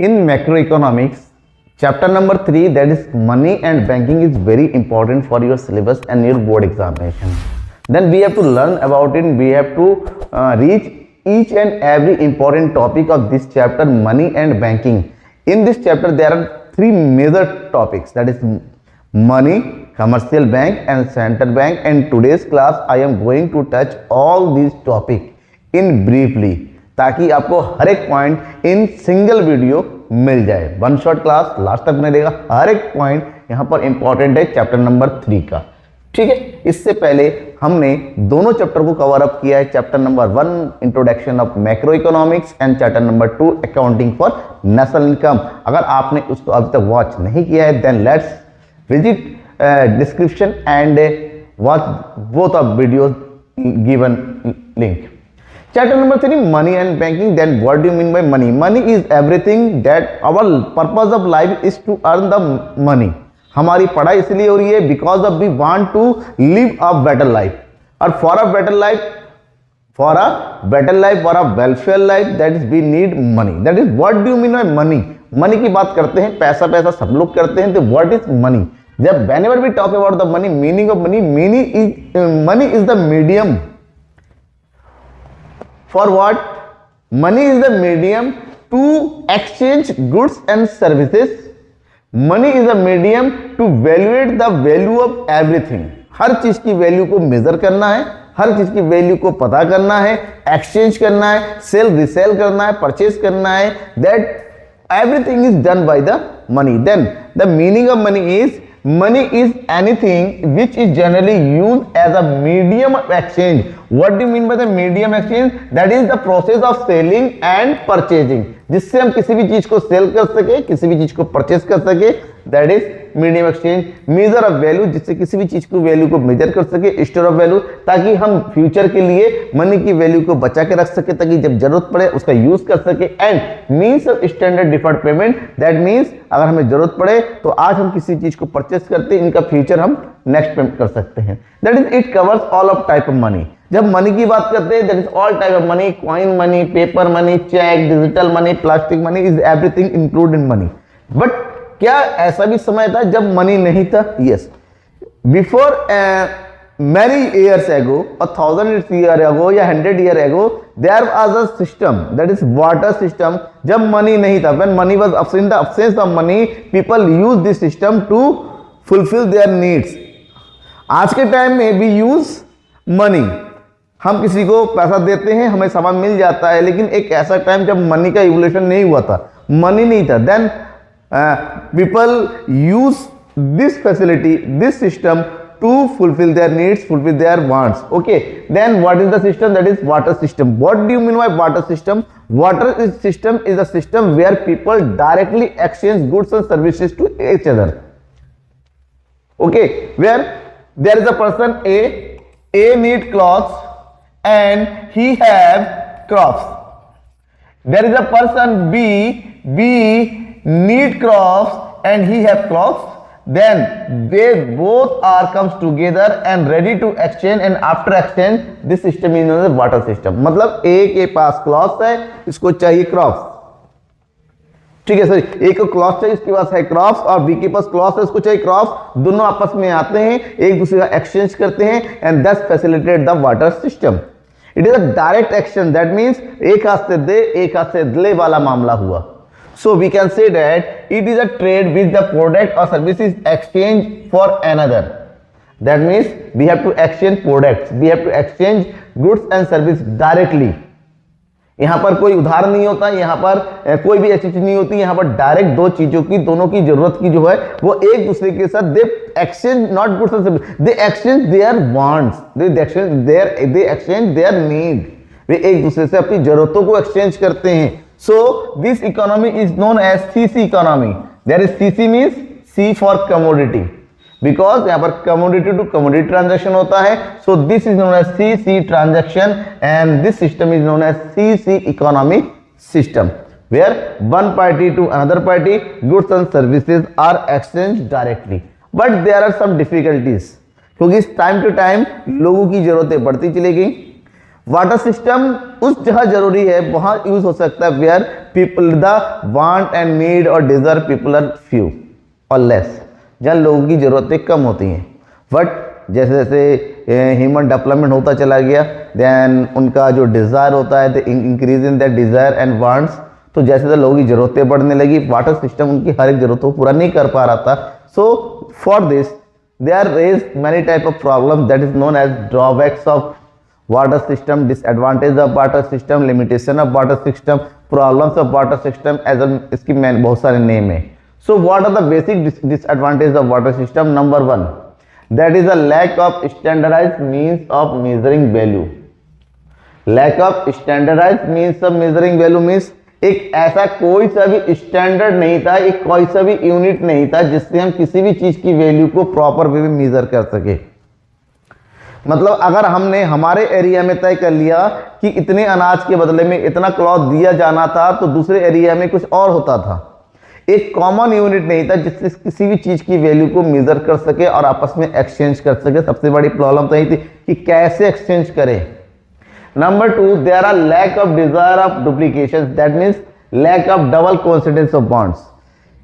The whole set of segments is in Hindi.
In macroeconomics, chapter number 3, that is money and banking, is very important for your syllabus and your board examination. Then we have to learn about it. We have to reach each and every important topic of this chapter, money and banking. In this chapter, there are three major topics, that is money, commercial bank and central bank. And today's class, I am going to touch all these topics in briefly, ताकि आपको हर एक पॉइंट इन सिंगल वीडियो मिल जाए. वन शॉट क्लास लास्ट तक मिलेगा. हर एक पॉइंट यहाँ पर इंपॉर्टेंट है चैप्टर नंबर 3 का. ठीक है, इससे पहले हमने दोनों चैप्टर को कवर अप किया है. Chapter number 1 introduction of macro economics and chapter number 2 accounting for national income. अगर आपने उसको अभी तक वॉच नहीं किया है, then let's visit description and watch both of videos given link. Chapter number 3, money and banking. Then what do you mean by money? Money is everything that our purpose of life is to earn the money. हमारी पढ़ाई इसलिए हो रही है because of we want to live a better life. और for a better life, for a welfare life, that is we need money. That is what do you mean by money? Money की बात करते हैं, पैसा पैसा सब लोग करते हैं. तो what is money? जब whenever we talk about the money, meaning of money, money is the medium. For what? Money is the medium to exchange goods and services. Money is a medium to evaluate the value of everything. हर चीज की वैल्यू को मेजर करना है, हर चीज की वैल्यू को पता करना है, एक्सचेंज करना है, सेल रिसेल करना है, परचेज करना है. That everything is done by the money. Then the meaning of money is anything which is generally used as a medium of exchange. What do you mean by the medium exchange? That is the process of selling and purchasing. जिससे हम किसी भी चीज को सेल कर सके, किसी भी चीज को परचेज कर सके. That is medium exchange. Major of value, जिससे किसी भी चीज को वैल्यू को मेजर कर सके. स्टोर ऑफ वैल्यू, ताकि हम फ्यूचर के लिए मनी की वैल्यू को बचा के रख सके, ताकि जब जरूरत पड़े उसका यूज कर सके. And means of standard deferred payment. That means अगर हमें जरूरत पड़े तो आज हम किसी चीज को परचेज करते हैं, इनका फ्यूचर हम नेक्स्ट पेमेंट कर सकते हैं. That is it covers all of type of money. जब मनी की बात करते हैं, that is all type of money. Coin money, paper money, cheque, digital money, plastic money, is everything include in money. But क्या ऐसा भी समय था जब मनी नहीं था? Yes. Before many years ago, 1000 years ago या 100 years ago, there was a system, that is water system. जब मनी नहीं था, when money was absent, in the absence of money, people use this system to fulfill their needs. आज के टाइम में we use money. हम किसी को पैसा देते हैं, हमें सामान मिल जाता है. लेकिन एक ऐसा टाइम जब मनी का इवोल्यूशन नहीं हुआ था, मनी नहीं था, then people use this facility, this system to fulfill their needs, fulfill their wants. Okay, then what is the system? That is water system. What do you mean by water system? System is a system where people directly exchange goods and services to each other. Okay, where there is a person A need clothes and he have crops. There is a person B need crops and he have crops. Then they both are comes together and ready to exchange, and after exchange this system is known as water system. मतलब A के पास crops है, इसको चाहिए crops. ठीक है सर, A को crops चाहिए, इसके पास है crops, और B के पास crops है, इसको चाहिए crops. दोनों आपस में आते हैं, एक दूसरे का exchange करते हैं, and thus facilitate the water system. It is a direct action. That means एक हाथ से दे, एक हाथ से ले वाला मामला हुआ. So we can say that it is a trade which the product or service is exchanged for another. That means we have to exchange products, we have to exchange goods and service directly. यहाँ पर कोई उधार नहीं होता, यहाँ पर कोई भी ऐसी चीज नहीं होती. यहाँ पर डायरेक्ट दो चीजों की, दोनों की जरूरत की जो है वो एक दूसरे के साथ they exchange not goods and service, they exchange their wants, they exchange their need. वे एक दूसरे से अपनी जरूरतों को एक्सचेंज करते हैं. So this economy is known as CC economy. There is CC means C for commodity, because यहाँ पर commodity to commodity transaction होता है. So this is known as CC transaction, and this system is known as CC economy system, where one party to another party goods and services are exchanged directly. But there are some difficulties, क्योंकि टाइम टू टाइम लोगों की जरूरतें बढ़ती चली गई. वाटर सिस्टम उस जगह जरूरी है, वहां यूज हो सकता है where people the want and need और डिजर्व पीपल आर फ्यू और लेस, जहाँ लोगों की जरूरतें कम होती हैं। बट जैसे जैसे ह्यूमन डेवलपमेंट होता चला गया, देन उनका जो डिज़ायर होता है increase in that desire and wants, तो जैसे जैसे लोगों की ज़रूरतें बढ़ने लगी, वाटर सिस्टम उनकी हर एक ज़रूरतों को पूरा नहीं कर पा रहा था। So for this they are raise many type of problem that is known as drawbacks of barter system, disadvantage of barter system, limitation of barter system, problems of barter system, as इसकी बहुत सारे नेम है। So what are the basic disadvantage of barter system? Number 1, that is a lack of standardized means of measuring value. Lack of standardized means of measuring value means एक ऐसा कोई सा भी स्टैंडर्ड नहीं था, एक कोई सा भी यूनिट नहीं था जिससे हम किसी भी चीज की वैल्यू को प्रॉपर वे में मेजर कर सके। मतलब अगर हमने हमारे एरिया में तय कर लिया कि इतने अनाज के बदले में इतना क्लॉथ दिया जाना था, तो दूसरे एरिया में कुछ और होता था। एक कॉमन यूनिट नहीं था जिससे किसी भी चीज की वैल्यू को मेजर कर सके और आपस में एक्सचेंज कर सके। सबसे बड़ी प्रॉब्लम तो यही थी कि कैसे एक्सचेंज करें। Number 2, there are lack of desire of duplication, that means lack of double coincidence of bonds.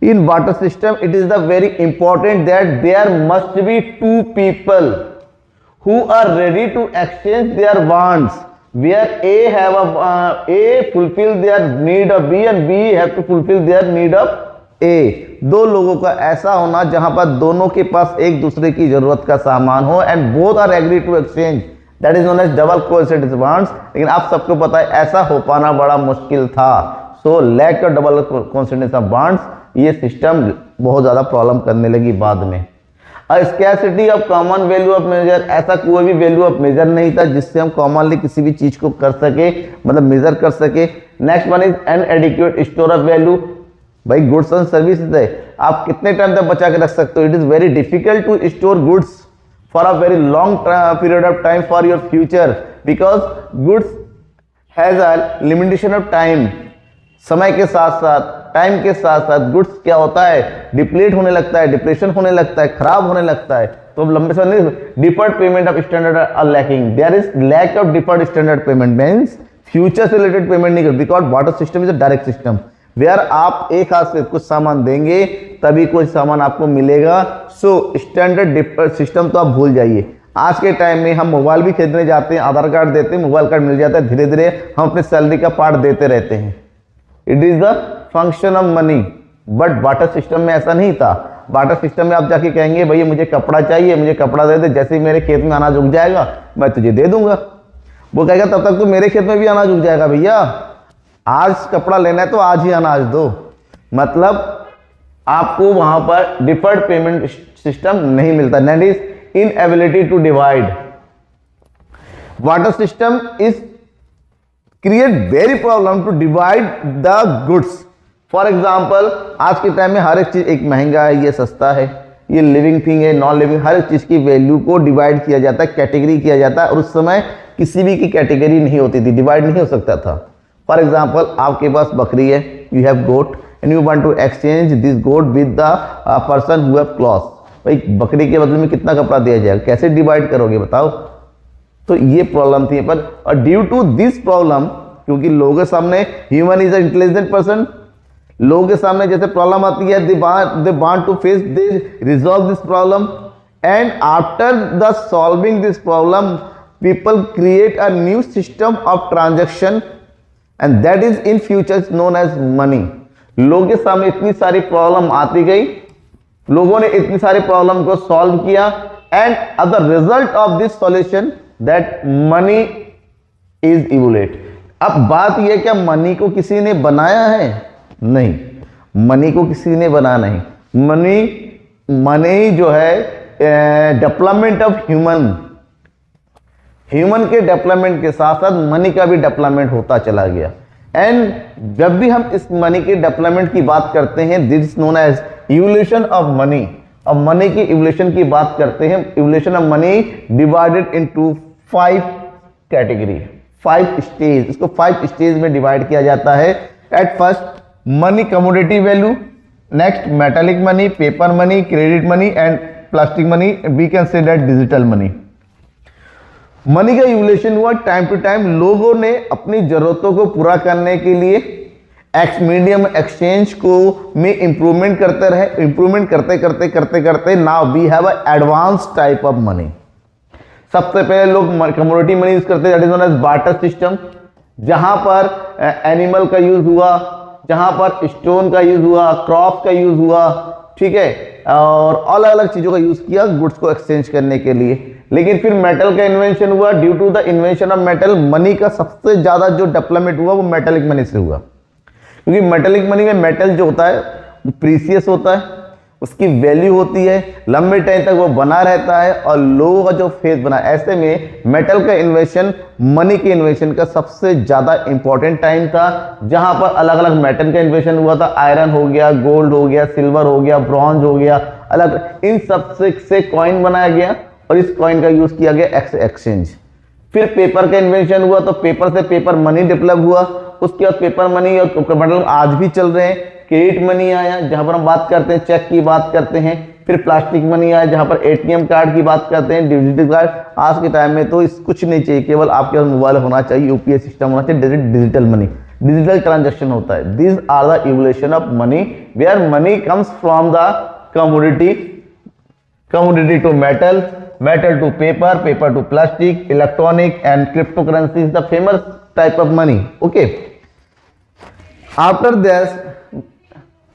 In barter system it is the very important that there must be 2 people who are ready to exchange their wants, where A fulfill their need of B and B have to fulfill their need of A। दो लोगों का ऐसा होना जहां पर दोनों के पास एक दूसरे की जरूरत का सामान हो and both are agree to exchange, that is known as double coincidence wants. लेकिन आप सबको पता है ऐसा हो पाना बड़ा मुश्किल था। So lack of double coincidence of wants, ये सिस्टम बहुत ज्यादा प्रॉब्लम करने लगी बाद में। Scarcity of common value of measure, ऐसा कोई भी वैल्यू ऑफ मेजर नहीं था जिससे हम कॉमनली किसी भी चीज को कर सके, मतलब मेजर कर सके। Next one is inadequate store of value. भाई गुड्स एंड सर्विसेज है, आप कितने टाइम तक बचा के रख सकते हो? It is very difficult to store goods for a very long period of time for your future, because goods has a limitation of time. समय के साथ साथ, टाइम के साथ साथ गुड्स क्या होता है, डिप्लीट होने लगता है, डिप्रेशन होने लगता है, खराब होने लगता है। तो लंबे समय deferred payment of standard are lacking, there is lack of deferred standard payment, means future से रिलेटेड पेमेंट नहीं कर, because barter system is a direct system where आप एक हाथ से कुछ सामान देंगे तभी कोई सामान आपको मिलेगा। सो स्टैंडर्ड सिस्टम तो आप भूल जाइए। आज के टाइम में हम मोबाइल भी खरीदने जाते हैं, आधार कार्ड देते हैं, मोबाइल कार्ड मिल जाता है, धीरे धीरे हम अपने सैलरी का पार्ट देते रहते हैं। It is the function of money, but water system में ऐसा नहीं था। वाटर सिस्टम में आप जाके कहेंगे भैया मुझे कपड़ा चाहिए, मुझे कपड़ा दे दे, जैसे ही मेरे खेत में अनाज उग जाएगा मैं तुझे दे दूंगा। वो कहेगा तब तक तो मेरे खेत में भी अनाज उग जाएगा, भैया आज कपड़ा लेना है तो आज ही अनाज दो। मतलब आपको वहां पर डिफर्ड पेमेंट सिस्टम नहीं मिलता, that is inability to divide. Barter system is create very problem to divide the goods. For example आज के टाइम में हर एक चीज, एक महंगा है, ये सस्ता है, ये लिविंग थिंग है, नॉन लिविंग, हर एक चीज की वैल्यू को डिवाइड किया जाता है, कैटेगरी किया जाता है। और उस समय किसी भी की कैटेगरी नहीं होती थी, डिवाइड नहीं हो सकता था। फॉर एग्जाम्पल आपके पास बकरी है, you have goat and you want to exchange this goat with the person who have cloth. भाई बकरी के बदले में कितना कपड़ा दिया जाएगा, कैसे डिवाइड करोगे बताओ? तो ये प्रॉब्लम थी पर, और ड्यू टू दिस प्रॉब्लम, क्योंकि लोगों के सामने human is a intelligent person, लोगों के सामने जैसे प्रॉब्लम आती है, they want to face this, resolve this problem, and after the solving this problem people create a new system of transaction and that is in future known as money. लोगों के सामने इतनी सारी प्रॉब्लम आती गई, लोगों ने इतनी सारी प्रॉब्लम को सॉल्व किया, and as the result of this solution that money is evolute. अब बात यह क्या मनी को किसी ने बनाया है? नहीं, मनी को किसी ने बनाया नहीं। मनी जो है डेवलपमेंट ऑफ ह्यूमन के डेवलपमेंट के साथ साथ मनी का भी डेवलपमेंट होता चला गया। एंड जब भी हम इस मनी के डेवलपमेंट की बात करते हैं, this is known as evolution of money. अब मनी की इवोल्यूशन की बात करते हैं, evolution of money divided into 5 category, 5 stage. इसको 5 स्टेज में डिवाइड किया जाता है। At first money commodity value, next metallic money, paper money, credit money and plastic money, we can say that digital money. Money का इवोल्यूशन हुआ टाइम टू टाइम, लोगों ने अपनी जरूरतों को पूरा करने के लिए मीडियम एक्सचेंज को में इंप्रूवमेंट करते रहे, इंप्रूवमेंट करते करते करते करते now we have a advance type of money. सबसे पहले लोग कमोडिटी मनी यूज करते हैं, that is known as barter system, जहां पर एनिमल का यूज हुआ, जहां पर स्टोन का यूज हुआ, क्रॉप का यूज हुआ, ठीक है, और अलग अलग चीजों का यूज किया गुड्स को एक्सचेंज करने के लिए। लेकिन फिर मेटल का इन्वेंशन हुआ, due to the invention of metal money का सबसे ज्यादा जो डेवलपमेंट हुआ वो मेटेलिक मनी से हुआ, क्योंकि मेटेलिक मनी में मेटल जो होता है वो प्रीसियस होता है, उसकी वैल्यू होती है, लंबे टाइम तक वो बना रहता है और लोगों का जो फेस बना, ऐसे में मेटल का इन्वेंशन मनी के इन्वेंशन का सबसे ज्यादा इंपॉर्टेंट टाइम था, जहां पर अलग अलग मेटल का इन्वेंशन हुआ था, आयरन हो गया, गोल्ड हो गया, सिल्वर हो गया, ब्रॉन्ज हो गया, अलग इन सब से कॉइन बनाया गया और इस कॉइन का यूज किया गया एक्सचेंज। फिर पेपर का इन्वेंशन हुआ तो पेपर से पेपर मनी डेवलप हुआ, उसके बाद पेपर मनी और मतलब आज भी चल रहे हैं। क्रेडिट मनी आया जहां पर हम बात करते हैं चेक की बात करते हैं, फिर प्लास्टिक मनी आया जहां पर एटीएम कार्ड की बात करते हैं, डिजिटल कार्ड। आज के टाइम में तो इस कुछ नहीं चाहिए, केवल आपके पास मोबाइल होना चाहिए, यूपीआई सिस्टम होना चाहिए, डिजिटल मनी, डिजिटल ट्रांजेक्शन होता है। This are the evolution of money where money comes from the commodity, commodity to metal, metal to paper, paper to plastic, electronic and cryptocurrency is the famous type of money. Okay. After this,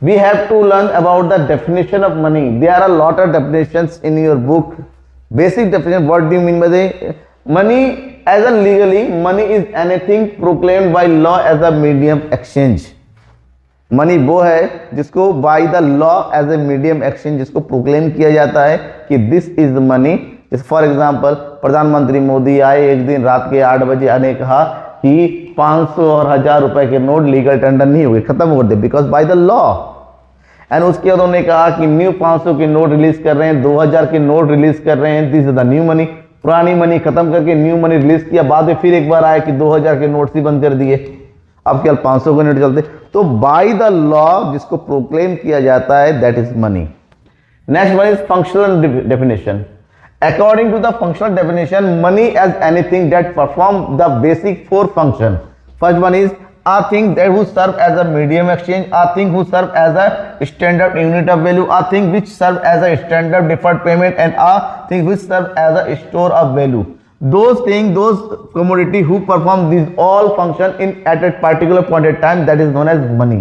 we have to learn about the definition of money. There are a lot of definitions in your book. Basic definition, what do you mean by the money? As a legally, money is anything proclaimed by law as a medium exchange. Money वो है जिसको by the law as a medium exchange जिसको प्रोक्लेम किया जाता है कि this is money. For example प्रधानमंत्री मोदी आए एक दिन रात के 8 बजे आने कहा कि 500 और 1000 रुपए के नोट लीगल टेंडर नहीं हुए, खत्म कर दे because by the law. And उसके बाद उन्होंने कहा कि न्यू 500 के नोट रिलीज कर रहे हैं, 2000 के नोट रिलीज कर रहे हैं, this is the new money. पुरानी मनी खत्म करके न्यू मनी रिलीज किया, बाद में फिर एक बार आया कि 2000 के नोट्स ही बंद कर दिए, अब केवल 500 के नोट चलते। तो बाय द लॉ जिसको प्रोक्लेम किया जाता है that is money. Next one is functional definition. According to the functional definition money as anything that perform the basic 4 function. First one is a thing that who serve as a medium exchange, a thing who serve as a standard unit of value, a thing which serve as a standard deferred payment, and a thing which serve as a store of value. Those things, those commodity who perform these all function in at a particular point of time, that is known as money.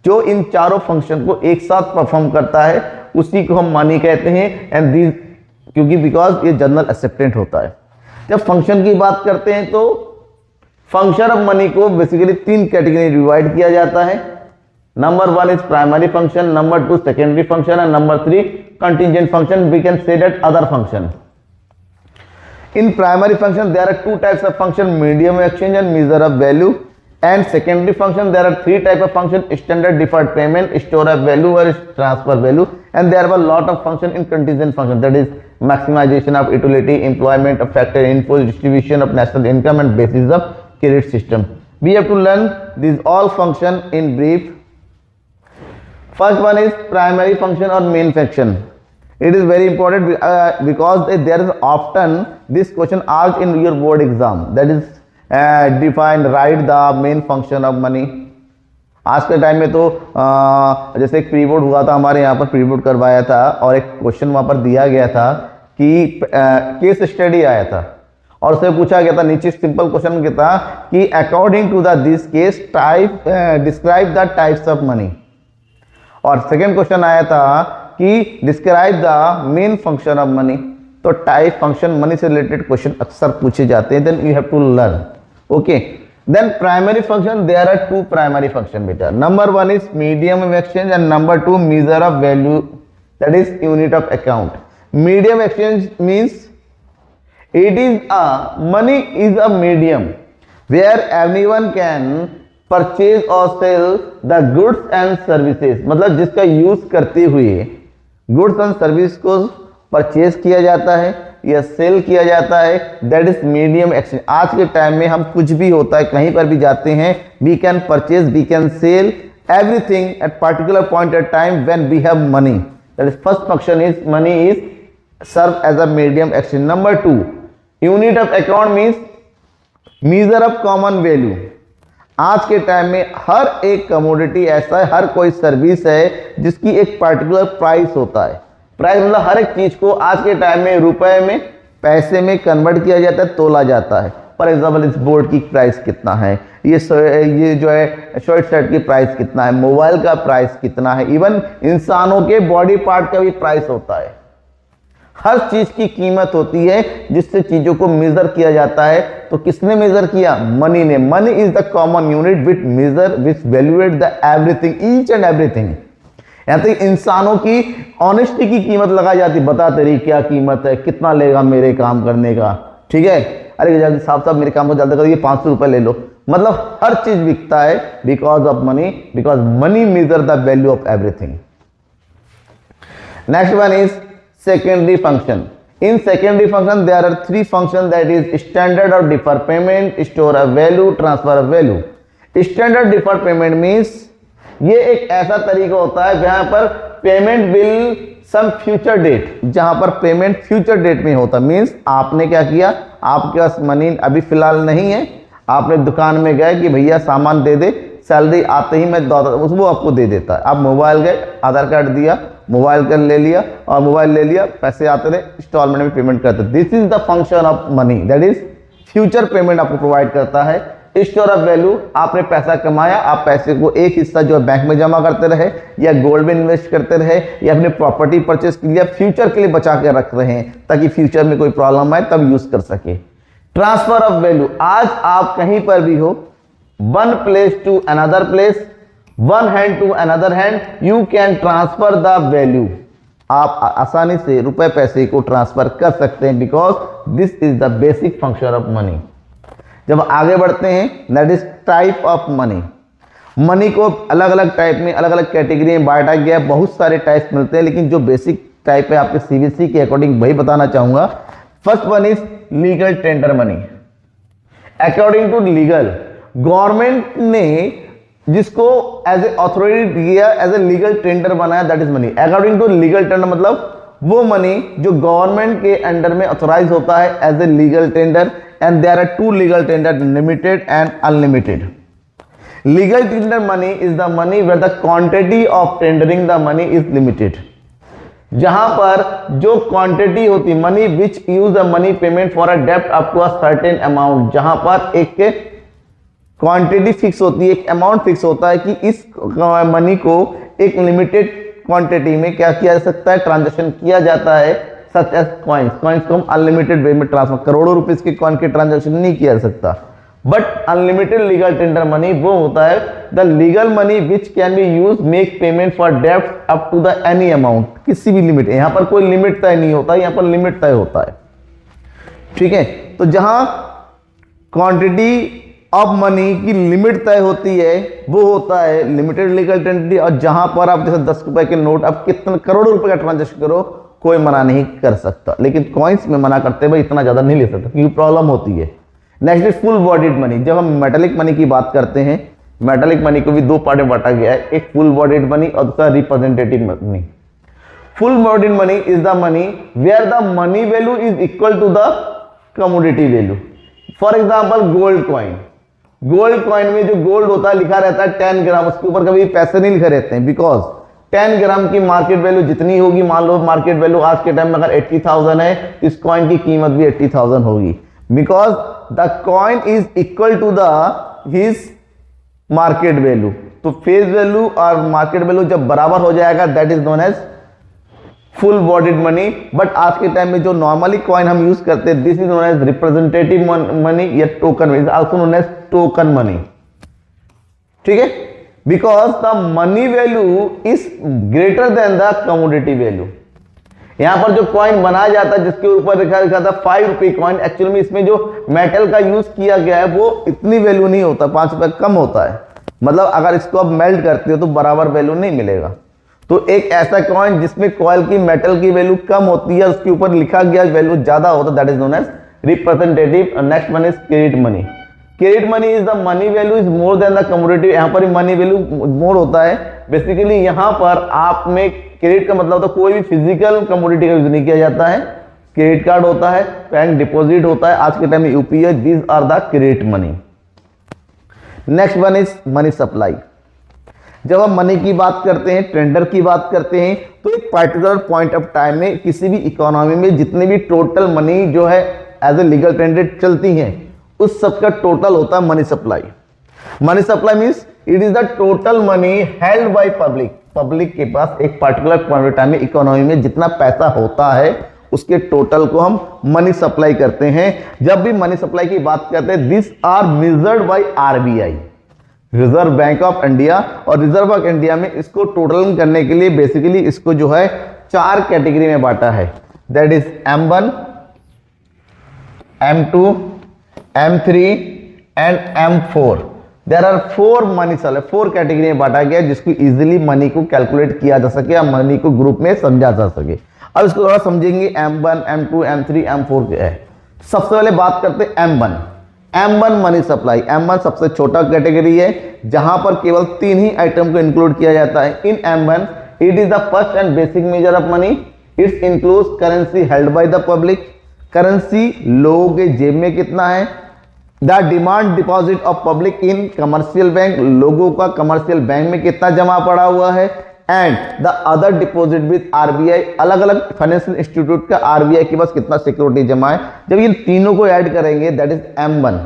जो इन चारों फंक्शन को एक साथ परफॉर्म करता है उसी को हम मनी कहते हैं। एंड दिस क्योंकि बिकॉज ये जनरल एक्सेप्टेंट होता है। जब फंक्शन की बात करते हैं तो फंक्शन ऑफ मनी को बेसिकली 3 कैटेगरी डिवाइड किया जाता है। Number 1 is primary function, number 2 secondary function and number 3 contingent function. We can say that other function. In primary function there are 2 types of function, medium exchange and measure of value. And secondary function there are 3 types of function, standard deferred payment, store of value or transfer value. And there are a lot of function in contingent function, that is maximization of utility, employment of factor inflow, distribution of national income and basis of credit system. We have to learn these all function in brief. First one is primary function or main function. It is very important because there is often this question asked in your board exam, that is define write the main function of money. आज के टाइम में तो जैसे एक प्री बोर्ड हुआ था हमारे यहाँ पर, प्री बोर्ड करवाया था और एक क्वेश्चन वहाँ पर दिया गया था कि केस स्टडी आया था और उससे पूछा गया था, नीचे सिंपल क्वेश्चन क्या था कि according to the this case type describe the types of money. और सेकेंड क्वेश्चन आया था कि describe the main function of money. तो टाइप फंक्शन मनी से रिलेटेड क्वेश्चन अक्सर पूछे जाते हैं, then you have to learn. Okay, then primary function, there are 2 primary function बेटा। Number 1 is medium exchange and number 2 measure of value, that is unit of account. Medium exchange means it is money is a medium where everyone can purchase or sell the goods and services। मतलब जिसका यूज करते हुए गुड्स एंड सर्विस को परचेज किया जाता है या सेल किया जाता है, दैट इज मीडियम एक्सचेंज। आज के टाइम में हम कुछ भी होता है कहीं पर भी जाते हैं, we can purchase, we can sell everything at particular point of time when we have money. That is first function is money is serve as a medium exchange. Number 2 unit of account means measure of common value. आज के टाइम में हर एक कमोडिटी ऐसा है, हर कोई सर्विस है जिसकी एक पर्टिकुलर प्राइस होता है। प्राइस मतलब हर एक चीज को आज के टाइम में रुपए में, पैसे में कन्वर्ट किया जाता है, तोला जाता है। फॉर एग्जाम्पल इस बोर्ड की प्राइस कितना है, ये जो है शर्ट की प्राइस कितना है, मोबाइल का प्राइस कितना है, इवन इंसानों के बॉडी पार्ट का भी प्राइस होता है। हर चीज की कीमत होती है जिससे चीजों को मेजर किया जाता है। तो किसने मेजर किया? मनी ने। Money is the common unit which major which valuate the everything, each and everything. यहां तक इंसानों की ऑनेस्टी की कीमत लगाई जाती, बता तेरी क्या कीमत है, कितना लेगा मेरे काम करने का, ठीक है, अरे जल्दी साहब मेरे काम को जल्दी करिए, 500 रुपए ले लो। मतलब हर चीज बिकता है because of money, because money measure the value of everything. Next one is secondary function. In secondary function there are three functions, that is standard or deferred payment, store of value, transfer of value. Standard deferred payment means ये एक ऐसा तरीका होता है जहां पर payment will some future date, जहां पर पेमेंट फ्यूचर डेट में होता है। मीन्स आपने क्या किया, आपके पास मनी अभी फिलहाल नहीं है, आपने दुकान में गए कि भैया सामान दे दे, सैलरी आते ही मैं वो आपको दे देता है। आप मोबाइल गए, आधार कार्ड दिया, मोबाइल कर ले लिया और मोबाइल ले लिया, पैसे आते रहे, इंस्टॉलमेंट में पेमेंट करते। This is the function of money, that is future payment आपको प्रोवाइड करता है। स्टोर ऑफ वैल्यू, आपने पैसा कमाया, आप पैसे को एक हिस्सा जो है बैंक में जमा करते रहे या गोल्ड में इन्वेस्ट करते रहे या अपने प्रॉपर्टी परचेस के लिए फ्यूचर के लिए बचा के रख रहे हैं ताकि फ्यूचर में कोई प्रॉब्लम आए तब यूज कर सके। ट्रांसफर ऑफ वैल्यू, आज आप कहीं पर भी हो, one place to another place, one hand to another hand, you can transfer the value. आप आसानी से रुपए पैसे को ट्रांसफर कर सकते हैं because this is the basic function of money. जब आगे बढ़ते हैं, that is type of money. Money को अलग अलग टाइप में, अलग अलग कैटेगरी में बांटा गया है, बहुत सारे टाइप्स मिलते हैं, लेकिन जो बेसिक टाइप है आपके सीबीएसई के अकॉर्डिंग वही बताना चाहूंगा। First one is legal tender money. According to legal, government ने जिसको एज ए अथॉरिटी दिया, एज ए लीगल टेंडर बनाया, that is money. According to legal tender मतलब वो मनी जो गवर्नमेंट के अंडर में ऑथोराइज होता है as a legal tender, and there are two legal tender, limited and unlimited. Legal tender money is the money where the quantity of tendering the money is limited, जहां पर जो क्वांटिटी होती money which use the money payment for a डेब्ट up to a certain amount, जहां पर एक क्वांटिटी फिक्स होती है, एक अमाउंट फिक्स होता है कि इस मनी को एक लिमिटेड क्वांटिटी में क्या किया जा सकता है, ट्रांजैक्शन किया जाता है। सच एज कॉइन्स, कॉइन्स को हम अनलिमिटेड वे में ट्रांसफर, करोड़ों रुपए के कॉइन के ट्रांजैक्शन नहीं किया जा सकता। But unlimited legal tender money वो होता है the legal money which can be use make payment for डेब्ट up to the any amount, किसी भी लिमिट। यहां पर कोई लिमिट तय नहीं होता, यहां पर लिमिट तय होता है, ठीक है। तो जहां क्वांटिटी ऑफ मनी की लिमिट तय होती है वो होता है लिमिटेड लीगल टेंडर। और जहां पर आप जैसे 10 रुपए के नोट, आप कितने करोड़ों रुपए का ट्रांजैक्शन करो, कोई मना नहीं कर सकता, लेकिन कॉइन्स में मना करते भाई इतना ज्यादा नहीं ले सकता क्योंकि प्रॉब्लम होती है। Next is full bodied money. जब हम मेटालिक मनी की बात करते हैं, मेटालिक मनी को भी दो पार्ट में बांटा गया है, एक फुल बॉडीड मनी और दूसरा representative money. Full bodied money is the money where the money value is equal to the commodity value. For example gold coin, gold coin में जो गोल्ड होता है लिखा रहता है 10 ग्राम, उसके ऊपर कभी पैसे नहीं लिखे रहते हैं बिकॉज 10 ग्राम की मार्केट वैल्यू जितनी होगी, मान लो मार्केट वैल्यू आज के टाइम में अगर 80,000 है, इस कॉइन की कीमत भी 80,000 होगी because the coin is equal to the his market value. तो फेस वैल्यू और मार्केट वैल्यू जब बराबर हो जाएगा that is known as full bodied money. But आज के टाइम में जो नॉर्मली कॉइन हम यूज करते हैं, this is known as representative money या token, is also known as token money, ठीक है, because the money value is greater than the commodity value. यहां पर जो कॉइन बनाया जाता है जिसके ऊपर लिखा था 5 रुपए कॉइन, एक्चुअली में इसमें जो मेटल का यूज किया गया है वो इतनी वैल्यू नहीं होता, 5 रुपए कम होता है। मतलब अगर इसको आप मेल्ट करते हो तो बराबर वैल्यू नहीं मिलेगा। तो एक ऐसा कॉइन जिसमें कॉइल की मेटल की वैल्यू कम होती है, उसके ऊपर लिखा गया वैल्यू ज्यादा होता है, that is known as representative. Next one is credit money. Credit money is the money value is more than the commodity. यहां पर मनी वैल्यू मोर होता है। बेसिकली यहां पर आप में क्रेडिट का मतलब होता है कोई भी फिजिकल कमोडिटी का यूज नहीं किया जाता है, क्रेडिट कार्ड होता है, बैंक डिपॉजिट होता है, आज के टाइम में UPI, these are the credit money. Next one is money supply. जब हम मनी की बात करते हैं, टेंडर की बात करते हैं, तो एक पर्टिकुलर पॉइंट ऑफ टाइम में किसी भी इकोनॉमी में जितने भी टोटल मनी जो है एज ए लीगल टेंडर चलती हैं, उस सब का टोटल होता है money supply. Money supply means it is the total money held by public. Public के पास एक पर्टिकुलर पॉइंट ऑफ टाइम में इकोनॉमी में जितना पैसा होता है उसके टोटल को हम मनी सप्लाई करते हैं। जब भी मनी सप्लाई की बात करते हैं, this are measured by RBI, reserve bank of India. और रिजर्व बैंक इंडिया में इसको टोटल करने के लिए बेसिकली इसको जो है 4 कैटेगरी में बांटा है, that is M1, M2, M3 and M4। There are 4 money supply, 4 category में बांटा गया जिसको इजीली मनी को कैलकुलेट किया जा सके या मनी को ग्रुप में समझा जा सके। अब इसको थोड़ा समझेंगे, M1, M2, M3, M4 क्या है। सबसे पहले बात करते हैं M1। M1 money supply. M1 सबसे छोटा कैटेगरी है जहां पर केवल 3 ही आइटम को इंक्लूड किया जाता है। इन M1 it is the first and basic major of money. It's includes currency held by the public. Currency लोगों के जेब में कितना है। The demand deposit of public in commercial bank, लोगों का कमर्शियल बैंक में कितना जमा पड़ा हुआ है। And the other deposit with RBI, अलग अलग फाइनेंशियल इंस्टीट्यूट का आरबीआई के पास कितना सिक्योरिटी जमा है। जब इन तीनों को ऐड करेंगे दैट इज M1।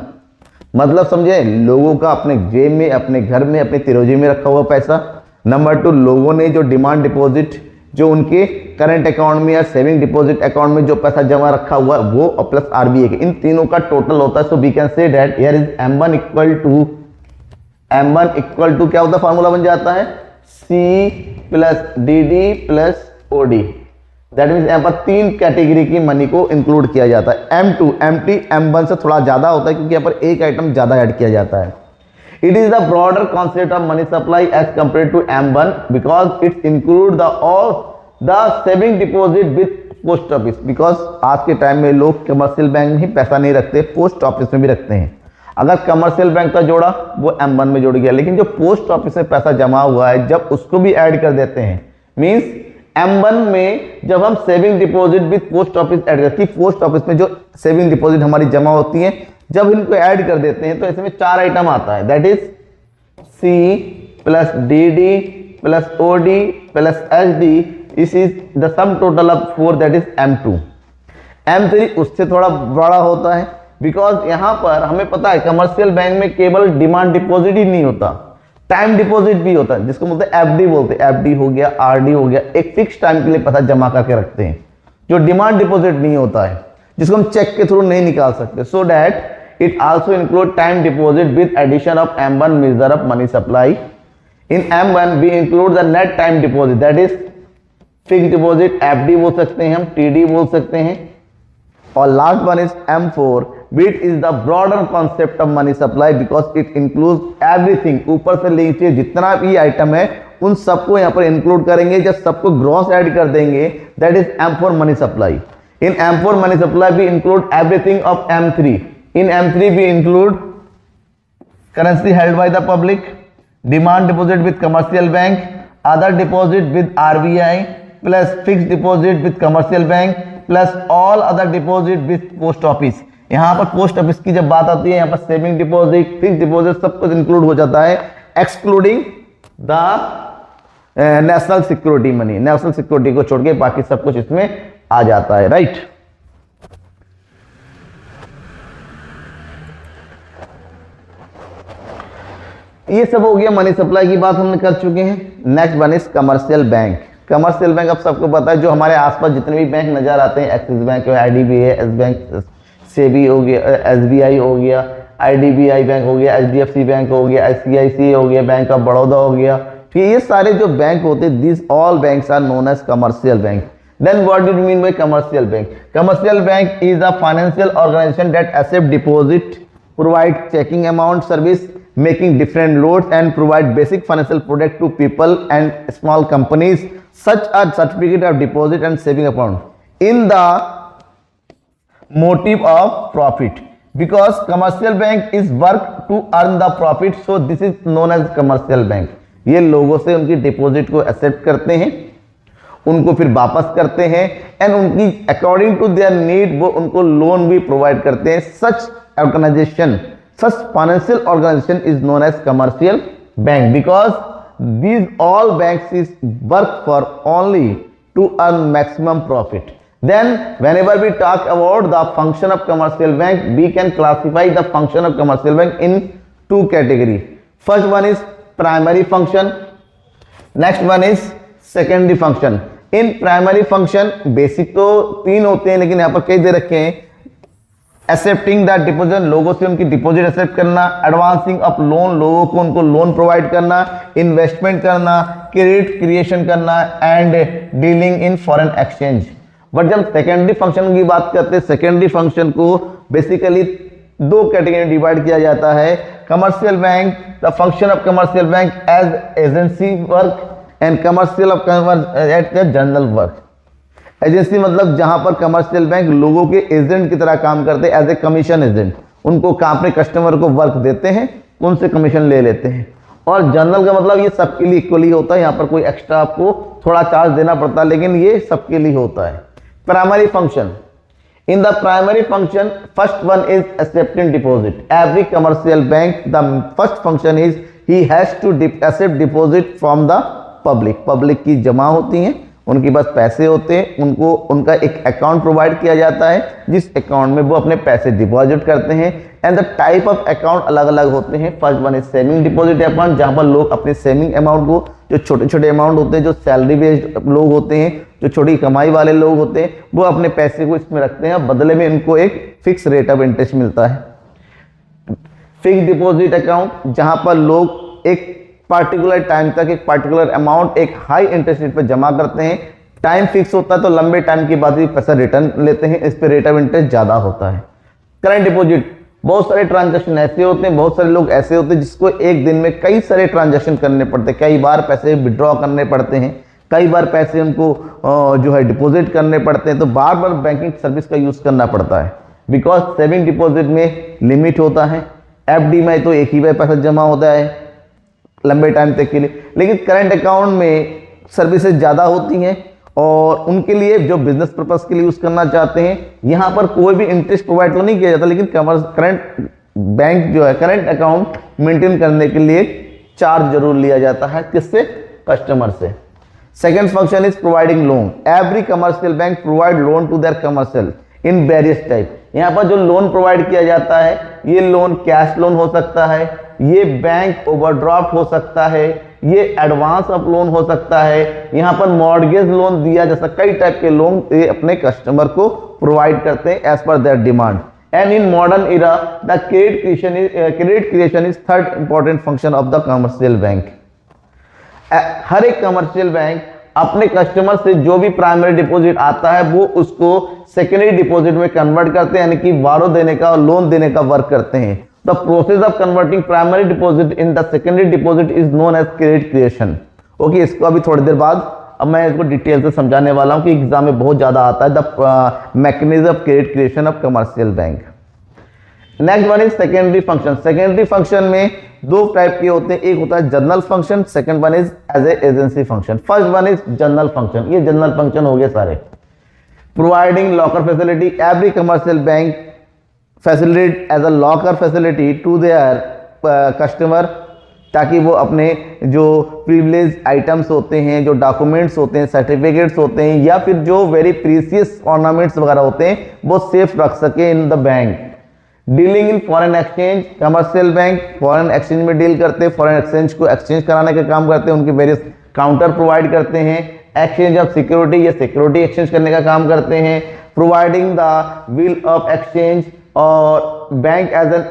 मतलब समझे, लोगों का अपने जेब में, अपने घर में, अपने तिरोजी में रखा हुआ पैसा। नंबर 2, लोगों ने जो डिमांड डिपॉजिट जो उनके करंट अकाउंट में या सेविंग डिपॉजिट अकाउंट में जो पैसा जमा रखा हुआ है वो, और प्लस आरबीआई के, इन तीनों का टोटल होता है। So we can say that here is M1 equal to क्या होता है, फॉर्मूला बन जाता है C plus DD plus OD। That means यहाँ पर 3 कैटेगरी की मनी को इंक्लूड किया जाता है। M2, M3, M1 से थोड़ा ज्यादा होता है क्योंकि यहाँ पर एक आइटम ज्यादा ऐड किया जाता है। It is the broader concept of money supply as compare to M1 because it's include the saving deposit with post office. Because आज के टाइम में लोग कमर्शियल बैंक में ही पैसा नहीं रखते, पोस्ट ऑफिस में भी रखते हैं। अगर कमर्शियल बैंक का जोड़ा वो M1 में जोड़ गया, लेकिन जो पोस्ट ऑफिस में पैसा जमा हुआ है जब उसको भी ऐड कर देते हैं, मींस M1 में जब हम saving deposit with post office add करते हैं, पोस्ट ऑफिस में जो सेविंग डिपॉजिट हमारी जमा होती है जब इनको ऐड कर देते हैं तो इसमें 4 आइटम आता है, that is C plus DD plus OD plus HD। इस is the sum total of 4 that is M2। M3 उससे थोड़ा बड़ा होता है बिकॉज यहां पर हमें पता है कमर्शियल बैंक में केवल डिमांड डिपॉजिट ही नहीं होता, टाइम डिपॉजिट भी होता है जिसको बोलते हैं FD बोलते हैं। FD हो गया, RD हो गया, एक फिक्स टाइम के लिए पैसा जमा करके रखते हैं। जो डिमांड डिपॉजिट नहीं होता है जिसको हम चेक के थ्रू नहीं निकाल सकते। So that it also include time deposit with addition of M1 measure of money supply. In M1 we include the net time deposit that is fix deposit, FD बोल सकते हैं हम, TD बोल सकते हैं। और last one is M4 which is the broader concept of money supply because it includes everything। ऊपर से नीचे जितना भी आइटम है उन सबको यहाँ पर इंक्लूड करेंगे। जब सबको ग्रॉस ऐड कर देंगे that is M4 money supply. In M4 money supply भी include everything of M3। In M3 भी include currency held by the public, demand deposit with commercial bank, other deposit with RBI plus fix deposit with commercial bank plus all other deposit with post office. यहां पर पोस्ट ऑफिस की जब बात आती है यहाँ पर सेविंग डिपॉजिट, फिक्स डिपॉजिट सब कुछ इंक्लूड हो जाता है excluding the national security money. National security को छोड़ के बाकी सब कुछ इसमें आ जाता है, राइट। ये सब हो गया, मनी सप्लाई की बात हमने कर चुके हैं। Next one is commercial bank. Commercial bank अब सबको पता है, जो हमारे आसपास जितने भी बैंक नजर आते हैं, एक्सिस बैंक है, IDBI है, एस बैंक सेबी हो गया, SBI हो गया, IDBI बैंक हो गया, HDFC बैंक हो गया, ICICI हो गया, बैंक ऑफ बड़ौदा हो गया। ठीक है, ये सारे जो बैंक होते हैं this all banks are known as commercial bank. Then what do you mean by commercial bank? Commercial bank is a financial organisation that accept deposit, provide checking amount service, making different loans and provide basic financial product to people and small companies such as certificate of deposit and saving account in the motive of profit, because commercial bank is work to earn the profit, so this is known as commercial bank। ये लोगों से उनकी डिपॉजिट को एक्सेप्ट करते हैं, उनको फिर वापस करते हैं एंड उनकी अकॉर्डिंग टू देयर नीड वो उनको लोन भी प्रोवाइड करते हैं। Such organisation, such financial organisation is known as commercial bank because these all banks is work for only to earn maximum profit. Then whenever we talk about the function of commercial bank, we can classify the function of commercial bank in two categories. First one is primary function, next one is secondary function. In primary function basic तो तीन होते हैं लेकिन यहाँ पर कई दे रखे हैं। एक्सेप्टिंग द डिपोजिट, लोगों से उनकी डिपॉजिट एक्सेप्ट करना, एडवांसिंग ऑफ लोन, लोगों को उनको लोन प्रोवाइड करना, इन्वेस्टमेंट करना, क्रेडिट क्रिएशन करना and dealing in foreign exchange. But जब सेकेंडरी फंक्शन की बात करते हैं, सेकेंडरी फंक्शन को बेसिकली दो कैटेगरी में डिवाइड किया जाता है। Commercial bank, the function of commercial bank as agency work and commercial of general work. Agency मतलब जहां पर कमर्शियल बैंक लोगों के एजेंट की तरह काम करते हैं, एज ए कमीशन एजेंट, उनको अपने कस्टमर को वर्क देते हैं, उनसे कमीशन ले लेते हैं। और जनरल का मतलब ये सबके लिए इक्वली होता है, यहाँ पर कोई एक्स्ट्रा आपको थोड़ा चार्ज देना पड़ता है लेकिन ये सबके लिए होता है। Primary function, in the primary function first one is accepting deposit. Every commercial bank the first function is he has to accept deposit from the public. Public की जमा होती हैं, उनके पास पैसे होते हैं, उनको उनका एक अकाउंट प्रोवाइड किया जाता है जिस अकाउंट में वो अपने पैसे डिपॉजिट करते हैं। And the type of account अलग अलग होते हैं। First one is saving deposit account, जहां पर लोग अपने सेविंग अमाउंट को, जो छोटे छोटे अमाउंट होते हैं, जो सैलरी बेस्ड लोग होते हैं, जो छोटी कमाई वाले लोग होते हैं, वो अपने पैसे को इसमें रखते हैं, बदले में उनको एक फिक्स रेट ऑफ इंटरेस्ट मिलता है। फिक्स डिपॉजिट अकाउंट, जहां पर लोग एक पार्टिकुलर टाइम तक एक पार्टिकुलर अमाउंट एक हाई इंटरेस्ट रेट पर जमा करते हैं। टाइम फिक्स होता है तो लंबे टाइम के बाद ही पैसा रिटर्न लेते हैं, इस पे रेट ऑफ इंटरेस्ट ज्यादा होता है। करंट डिपॉजिट, बहुत सारे ट्रांजैक्शन ऐसे होते हैं, बहुत सारे लोग ऐसे होते हैं जिसको एक दिन में कई सारे ट्रांजैक्शन करने पड़ते हैं, कई बार पैसे विड्रॉ करने पड़ते हैं, कई बार पैसे उनको जो है डिपॉजिट करने पड़ते हैं, तो बार बार बैंकिंग सर्विस का यूज करना पड़ता है। बिकॉज सेविंग डिपॉजिट में लिमिट होता है, एफडी में तो एक ही बार पैसा जमा होता है लंबे टाइम तक के लिए, लेकिन करंट अकाउंट में सर्विसेज ज़्यादा होती हैं और उनके लिए जो बिजनेस पर्पस के लिए यूज़ करना चाहते हैं, यहाँ पर कोई भी इंटरेस्ट प्रोवाइड तो नहीं किया जाता, लेकिन करंट बैंक जो है करंट अकाउंट मेंटेन करने के लिए चार्ज जरूर लिया जाता है, किससे? कस्टमर से। Second function is providing loan. Every commercial bank provide loan to their commercial in various type. यहाँ पर जो लोन प्रोवाइड किया जाता है, ये लोन कैश लोन हो सकता है, ये बैंक ओवरड्राफ्ट हो सकता है, ये एडवांस ऑफ लोन हो सकता है, यहाँ पर मॉर्गेज लोन दिया जैसा कई टाइप के लोन ये अपने कस्टमर को प्रोवाइड करते हैं as per their demand. And in modern era the credit creation is third important function of the commercial bank. हर एक कमर्शियल बैंक अपने कस्टमर से जो भी प्राइमरी डिपॉजिट आता है वो उसको सेकेंडरी डिपॉजिट में कन्वर्ट करते हैं, यानी कि वारो देने का और लोन देने का वर्क करते हैं। The process of converting primary deposit in the secondary deposit is known as credit creation. Okay, इसको अभी थोड़ी देर बाद अब मैं इसको डिटेल से समझाने वाला हूं कि एग्जाम में बहुत ज्यादा आता है, the mechanism of credit creation of commercial bank. Next one is secondary function. Secondary function में दो टाइप के होते हैं, एक होता है general function, second one is as a agency function. First one is general function, ये जनरल फंक्शन हो गए सारे। Providing locker facility, every commercial bank facilitate as a locker facility to their customer, ताकि वो अपने जो प्रिविलेज आइटम्स होते हैं, जो डॉक्यूमेंट्स होते हैं, सर्टिफिकेट्स होते हैं, या फिर जो वेरी प्रीसियस ऑर्नामेंट्स वगैरह होते हैं, वो सेफ रख सके in the bank. Dealing in foreign exchange, commercial bank foreign exchange में डील करते हैं, फॉरेन एक्सचेंज को एक्सचेंज कराने का काम करते हैं, उनके वेरियस काउंटर प्रोवाइड करते हैं। एक्सचेंज ऑफ सिक्योरिटी, ये सिक्योरिटी एक्सचेंज करने का काम करते हैं। Providing the will of exchange, और बैंक एज एन,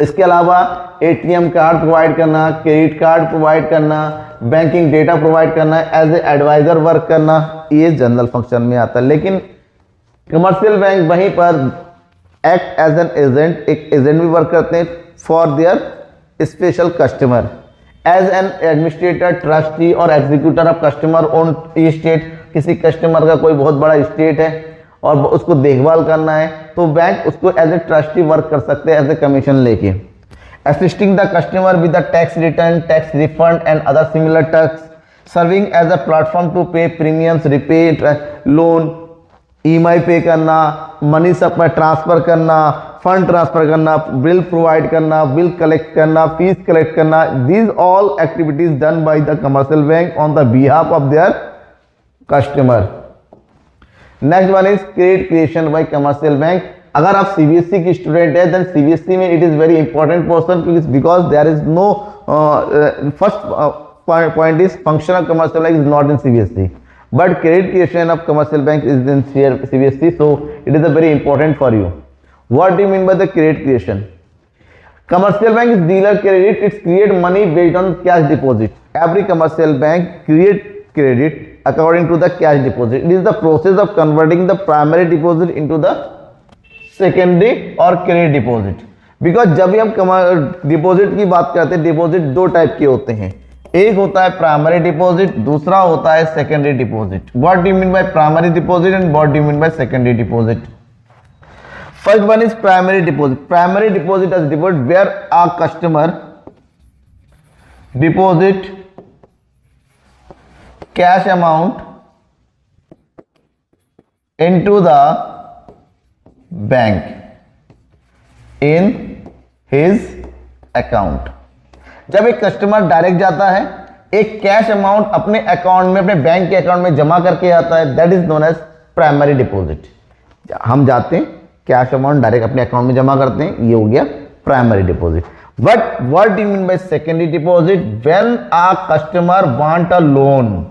इसके अलावा एटीएम कार्ड प्रोवाइड करना, क्रेडिट कार्ड प्रोवाइड करना, बैंकिंग डेटा प्रोवाइड करना, एज ए एडवाइजर वर्क करना, ये जनरल फंक्शन में आता है। लेकिन कमर्शियल बैंक वहीं पर एक्ट एज एन एजेंट, एक एजेंट भी वर्क करते हैं for their special customer, as an administrator, trustee और executor of customer own estate. किसी कस्टमर का कोई बहुत बड़ा स्टेट है और उसको देखभाल करना है, तो बैंक उसको एज ए ट्रस्टी वर्क कर सकते हैं एज ए कमीशन लेके। Assisting the customer with the tax return, tax refund and other similar tax serving as a platform to pay premiums, repay loan, EMI pay करना, मनी सब में ट्रांसफर करना, फंड ट्रांसफर करना, बिल प्रोवाइड करना, बिल कलेक्ट करना, फीस कलेक्ट करना, these all activities done by the commercial bank on the behalf of their customer. Next one is credit creation bye commercial bank. अगर आप सीबीएसई की स्टूडेंट है देन सीबीएसई में it is very important portion because there is no first point is function of commercial bank is not in CBSE, but credit creation of commercial bank is in CBSE, so it is a very important for you. What do you mean by the credit creation? Commercial bank is dealer credit, it's create money based on cash deposit. Every commercial bank create credit according to the cash deposit. It is the process of converting the primary deposit into the secondary or credit deposit. Because जब भी हम डिपॉजिट की बात करते हैं, डिपॉजिट दो टाइप के होते हैं, एक होता है प्राइमरी डिपॉजिट, दूसरा होता है secondary deposit. What do you mean by primary deposit and what do you mean by secondary deposit? First one is primary deposit. Primary deposit is deposit where a customer deposit cash amount into the bank in his account. जब एक कस्टमर डायरेक्ट जाता है, एक कैश अमाउंट अपने अकाउंट में, अपने बैंक के अकाउंट में जमा करके आता है, that is known as primary deposit. हम जाते हैं कैश अमाउंट डायरेक्ट अपने अकाउंट में जमा करते हैं, ये हो गया primary deposit. But what do you mean by secondary deposit? When a customer want a loan,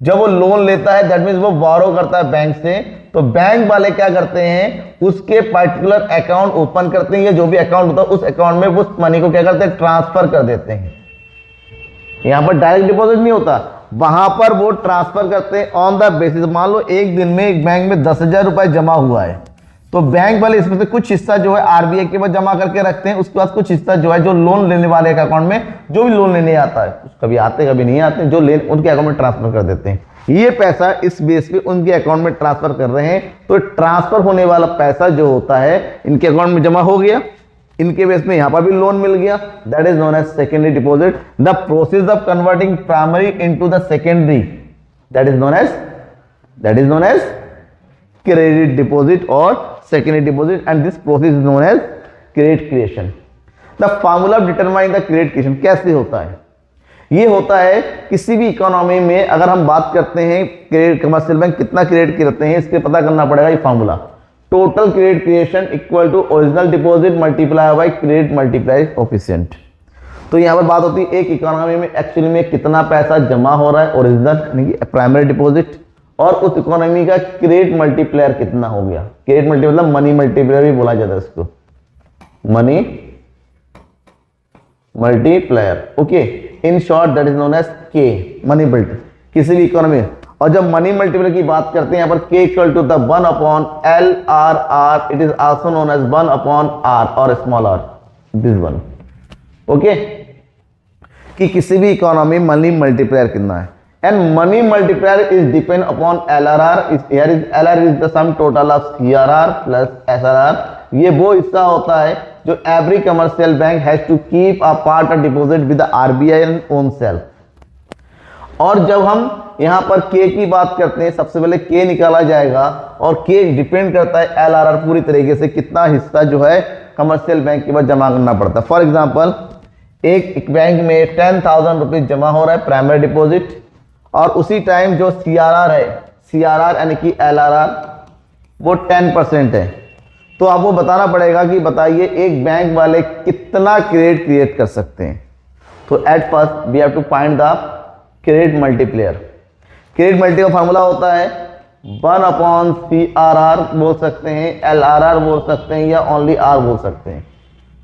जब वो लोन लेता है दैट मीन्स वो बोरो करता है बैंक से, तो बैंक वाले क्या करते हैं, उसके पर्टिकुलर अकाउंट ओपन करते हैं, या जो भी अकाउंट होता है उस अकाउंट में उस मनी को क्या करते हैं, ट्रांसफर कर देते हैं। यहां पर डायरेक्ट डिपॉजिट नहीं होता, वहां पर वो ट्रांसफर करते हैं ऑन द बेसिस। मान लो एक दिन में एक बैंक में 10,000 रुपए जमा हुआ है, तो बैंक वाले इसमें से कुछ हिस्सा जो है आरबीआई के पास जमा करके रखते हैं, उसके बाद कुछ हिस्सा जो है जो लोन लेने वाले के अकाउंट में, जो भी लोन लेने आता है, कभी आते कभी नहीं आते, जो ले उनके अकाउंट में ट्रांसफर कर देते हैं। ये पैसा इस बेस पे उनके अकाउंट में ट्रांसफर कर रहे हैं, तो ट्रांसफर होने वाला पैसा जो होता है इनके अकाउंट में जमा हो गया, इनके बेस में यहां पर भी लोन मिल गया, that is known as secondary deposit. The process of converting primary into the secondary, that is known as credit deposit और secondary deposit, and this process is known as credit creation. The formula of determining the credit creation कैसे होता है? ये होता है किसी भी इकोनॉमी में अगर हम बात करते हैं क्रेडिट, कमर्शियल बैंक कितना क्रेडिट करते हैं, इसके पता करना पड़ेगा ये formula. Total credit creation equal to original deposit multiply by credit multiply coefficient. तो यहां पर बात होती है एक इकोनॉमी में एक्चुअली में कितना पैसा जमा हो रहा है, ओरिजिनल यानी कि प्राइमरी डिपॉजिट, और उस इकोनॉमी का क्रेडिट मल्टीप्लायर कितना हो गया। क्रेडिट मल्टीप्लायर मतलब मनी मल्टीप्लायर भी बोला जाता है इसको, money multiplier. Okay, in short that is known as K, money multi, किसी भी इकोनॉमी। और जब मनी मल्टीप्लायर की बात करते हैं यहाँ पर K equal to the 1 upon L R R, it is also known as 1 upon R और small R, this one. Okay, कि किसी भी इकोनॉमी मनी मल्टीप्लायर कितना है, and money multiplier is depend upon LRR. Here is LR is the sum total of CRR plus SRR. ये वो हिस्सा होता है जो every commercial bank has to keep a part of deposit with the RBI and own self. और जब हम यहां पर के की बात करते हैं, सबसे पहले के निकाला जाएगा, और के डिपेंड करता है एलआरआर पूरी तरीके से, कितना हिस्सा जो है कमर्शियल बैंक के पास जमा करना पड़ता है। फॉर एग्जांपल एक बैंक में 10,000 रुपीज जमा हो रहा है प्राइमरी डिपॉजिट, और उसी टाइम जो सीआरआर है, सीआरआर यानी कि एलआरआर वो 10% है, तो आपको बताना पड़ेगा कि बताइए एक बैंक वाले कितना क्रेडिट क्रिएट कर सकते हैं। तो at first we have to find the credit multiplier. Credit multiplier का फार्मूला होता है 1 अपॉन सीआरआर बोल सकते हैं, एलआरआर बोल सकते हैं, या ओनली आर बोल सकते हैं।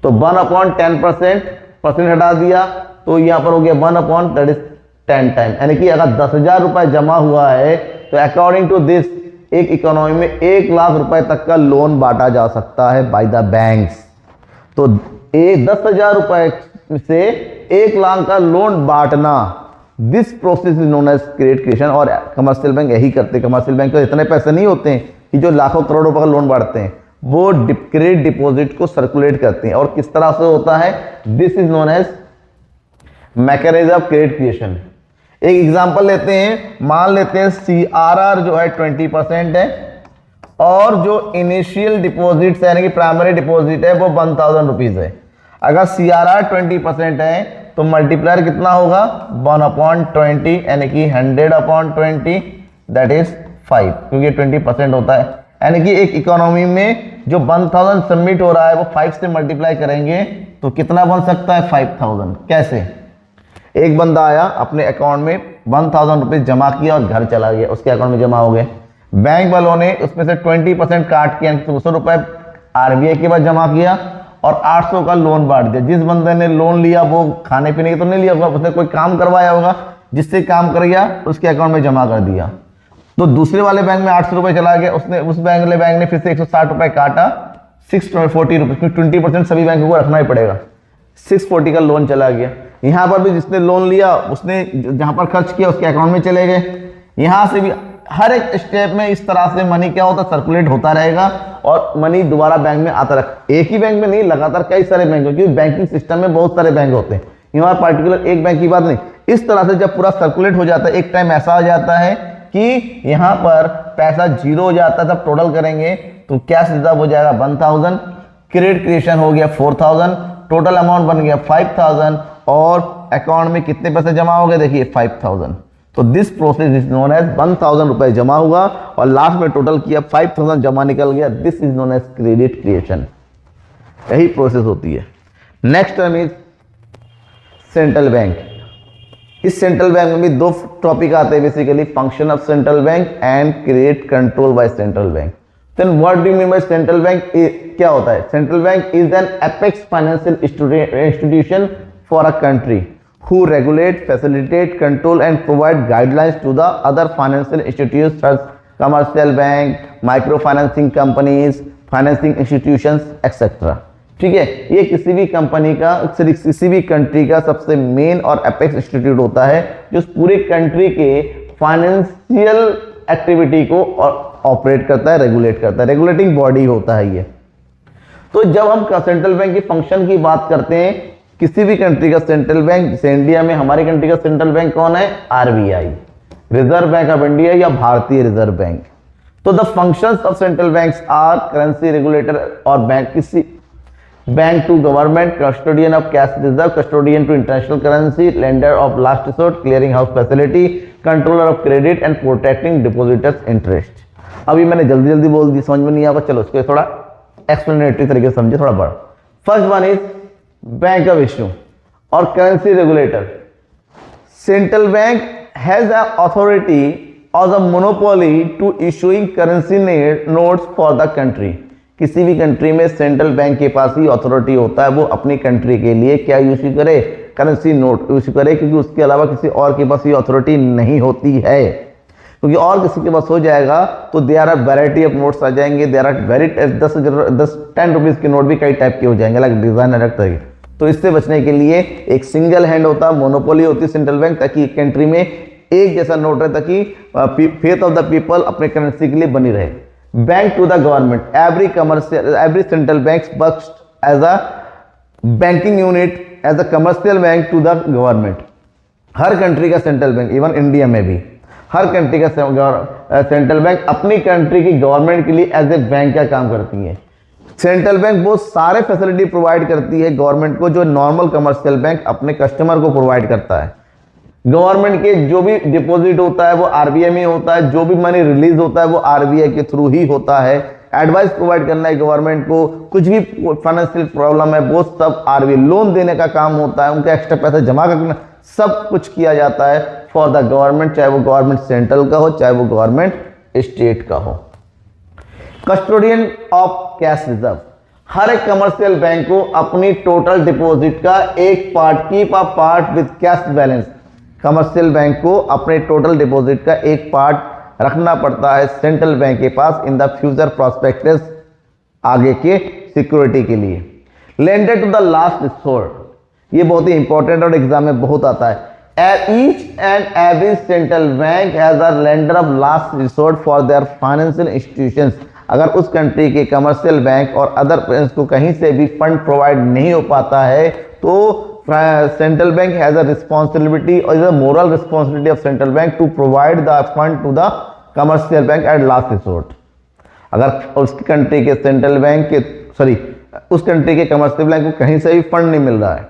तो 1 अपॉन 10%, परसेंट हटा दिया तो यहां पर हो गया 1 अपॉन दैट इज 10 टाइम, यानी कि अगर 10,000 रुपए जमा हुआ है तो अकॉर्डिंग टू दिस एक इकोनॉमी में 1 लाख रुपए तक का लोन बांटा जा सकता है बाय द बैंक्स। तो 10,000 रुपए से 1 लाख का लोन बांटना, this process is known as credit creation. और कमर्शियल बैंक यही करते हैं। कमर्शियल बैंक को इतने पैसे नहीं होते हैं कि जो लाखों करोड़ों रुपए का लोन बांटते हैं, वो क्रेडिट डिपॉजिट को सर्कुलेट करते हैं। और किस तरह से होता है, this is known as mechanism of credit creation. एक एग्जांपल लेते हैं, मान लेते हैं CRR जो है 20% है और जो इनिशियल डिपॉजिट यानी कि प्राइमरी डिपॉजिट है वो 1000 रुपीज है। अगर CRR 20% है तो मल्टीप्लायर कितना होगा 1/20 यानी कि 100/20 दैट इज 5, क्योंकि 20% होता है। यानी कि एक इकोनॉमी में जो 1000 सबमिट हो रहा है वो 5 से मल्टीप्लाई करेंगे तो कितना बन सकता है 5000। कैसे? एक बंदा आया अपने अकाउंट में 1000 रुपये जमा किया और घर चला गया, उसके अकाउंट में जमा हो गए। बैंक वालों ने उसमें से 20% काट के 200 रुपये RBI के पास जमा किया और 800 का लोन बांट दिया। जिस बंदे ने लोन लिया वो खाने पीने के तो नहीं लिया होगा, उसने कोई काम करवाया होगा, जिससे काम कर गया उसके अकाउंट में जमा कर दिया। तो दूसरे वाले बैंक में 800 रुपये चला गया, उसने उस बैंक ने फिर से 160 रुपये काटा, 640 रुपये, 20% सभी बैंकों को रखना ही पड़ेगा, 640 का लोन चला गया। यहाँ पर भी जिसने लोन लिया उसने जहाँ पर खर्च किया उसके अकाउंट में चले गए। यहाँ से भी हर एक स्टेप में इस तरह से मनी क्या होता है सर्कुलेट होता रहेगा और मनी दोबारा बैंक में आता रहेगा। एक ही बैंक में नहीं, लगातार कई सारे बैंक, क्योंकि बैंकिंग सिस्टम में बहुत सारे बैंक होते हैं, यहाँ पार्टिकुलर एक बैंक की बात नहीं। इस तरह से जब पूरा सर्कुलेट हो जाता है, एक टाइम ऐसा आ जाता है कि यहाँ पर पैसा जीरो हो जाता है, जब टोटल करेंगे तो कैश रिजर्व हो जाएगा 1000, क्रेडिट क्रिएशन हो गया 4000, टोटल अमाउंट बन गया 5000 और अकाउंट में कितने पैसे जमा हो गए देखिए 5000। तो this process is known as 1000 रुपए जमा हुआ और लास्ट में टोटल किया 5000 जमा निकल गया, this is known as credit creation. यही प्रोसेस होती है। Next term is central bank. इस सेंट्रल बैंक में भी दो टॉपिक आते हैं basically, function of central bank and credit control by central bank. Then what do you mean by central bank? क्या होता है? Central bank is an apex financial institution for a country who regulate, facilitate, control and provide guidelines to the other financial institutions such as commercial bank, microfinancing companies, financing institutions, etc. ठीक है, ये किसी भी कंपनी का, किसी भी कंट्री का सबसे मेन और एपेक्स इंस्टीट्यूट होता है जो पूरे कंट्री के फाइनेंशियल एक्टिविटी को ऑपरेट करता है, रेगुलेट करता है, रेगुलेटिंग बॉडी होता है ये। तो जब हम सेंट्रल बैंक की फंक्शन की बात करते हैं, किसी भी कंट्री का सेंट्रल बैंक, जैसे इंडिया में हमारी कंट्री का सेंट्रल बैंक कौन है? RBI, reserve bank of India या भारतीय रिजर्व बैंक। तो the functions of central banks are currency regulator और बैंक, किसी bank to government, custodian of cash reserve, custodian to international currency, lender of last resort, clearing house facility, controller of credit and protecting depositors interest. अभी मैंने जल्दी जल्दी बोल दी, समझ में नहीं आया, चलो इसको थोड़ा एक्सप्लेनेटरी तरीके से समझे, थोड़ा बड़ा। First one is bank of issue और currency regulator. Central bank has a authority और the monopoly to issuing currency notes for the country. किसी भी कंट्री में सेंट्रल बैंक के पास ही अथॉरिटी होता है, वो अपनी कंट्री के लिए क्या इशू करे? करेंसी नोट इशू करे, क्योंकि उसके अलावा किसी और के पास ये अथॉरिटी नहीं होती है। क्योंकि और किसी के पास हो जाएगा तो there are variety of notes आ जाएंगे, देयर आर वेरी 10 रुपीज के नोट भी कई टाइप के हो जाएंगे, अलग डिजाइन अलग तरह के। तो इससे बचने के लिए एक सिंगल हैंड होता है, मोनोपोली होती है सेंट्रल बैंक, ताकि कंट्री में एक जैसा नोट रहे, ताकि फेथ ऑफ द पीपल अपने करेंसी के लिए बनी रहे। Bank to the government, every central bank works as a banking unit, as a commercial bank to the government. हर कंट्री का सेंट्रल बैंक, इवन इंडिया में भी हर कंट्री का सेंट्रल बैंक अपनी कंट्री की गवर्नमेंट के लिए एज ए बैंक का काम करती है। सेंट्रल बैंक वो सारे फैसिलिटी प्रोवाइड करती है गवर्नमेंट को जो नॉर्मल कमर्शियल बैंक अपने कस्टमर को प्रोवाइड करता है। गवर्नमेंट के जो भी डिपॉजिट होता है वो RBI में होता है, जो भी मनी रिलीज होता है वो RBI के थ्रू ही होता है। एडवाइस प्रोवाइड करना है गवर्नमेंट को, कुछ भी फाइनेंशियल प्रॉब्लम है वो सब RBI, लोन देने का काम होता है, उनका एक्स्ट्रा पैसा जमा करना, सब कुछ किया जाता है फॉर द गवर्नमेंट, चाहे वो गवर्नमेंट सेंट्रल का हो चाहे वो गवर्नमेंट स्टेट का हो। कस्टोडियन ऑफ कैश रिजर्व, हर एक कमर्शियल बैंक को अपनी टोटल डिपॉजिट का एक part, keep a part with cash balance, commercial bank को अपने टोटल डिपॉजिट का एक पार्ट रखना पड़ता है सेंट्रल बैंक के पास इन द फ्यूचर प्रोस्पेक्टस, आगे के सिक्योरिटी के लिए। Lender to the last resort, ये बहुत ही इंपॉर्टेंट और एग्जाम में बहुत आता है। Each and every central bank has a lender of last resort for their financial institutions। अगर उस कंट्री के कमर्शियल बैंक और अदर बैंक को कहीं से भी फंड प्रोवाइड नहीं हो पाता है तो central bank has a responsibility or is a moral responsibility of central bank to provide the fund to the commercial bank at last resort. अगर उस कंट्री के सेंट्रल बैंक के उस कंट्री के कमर्शियल बैंक को कहीं से भी फंड नहीं मिल रहा है,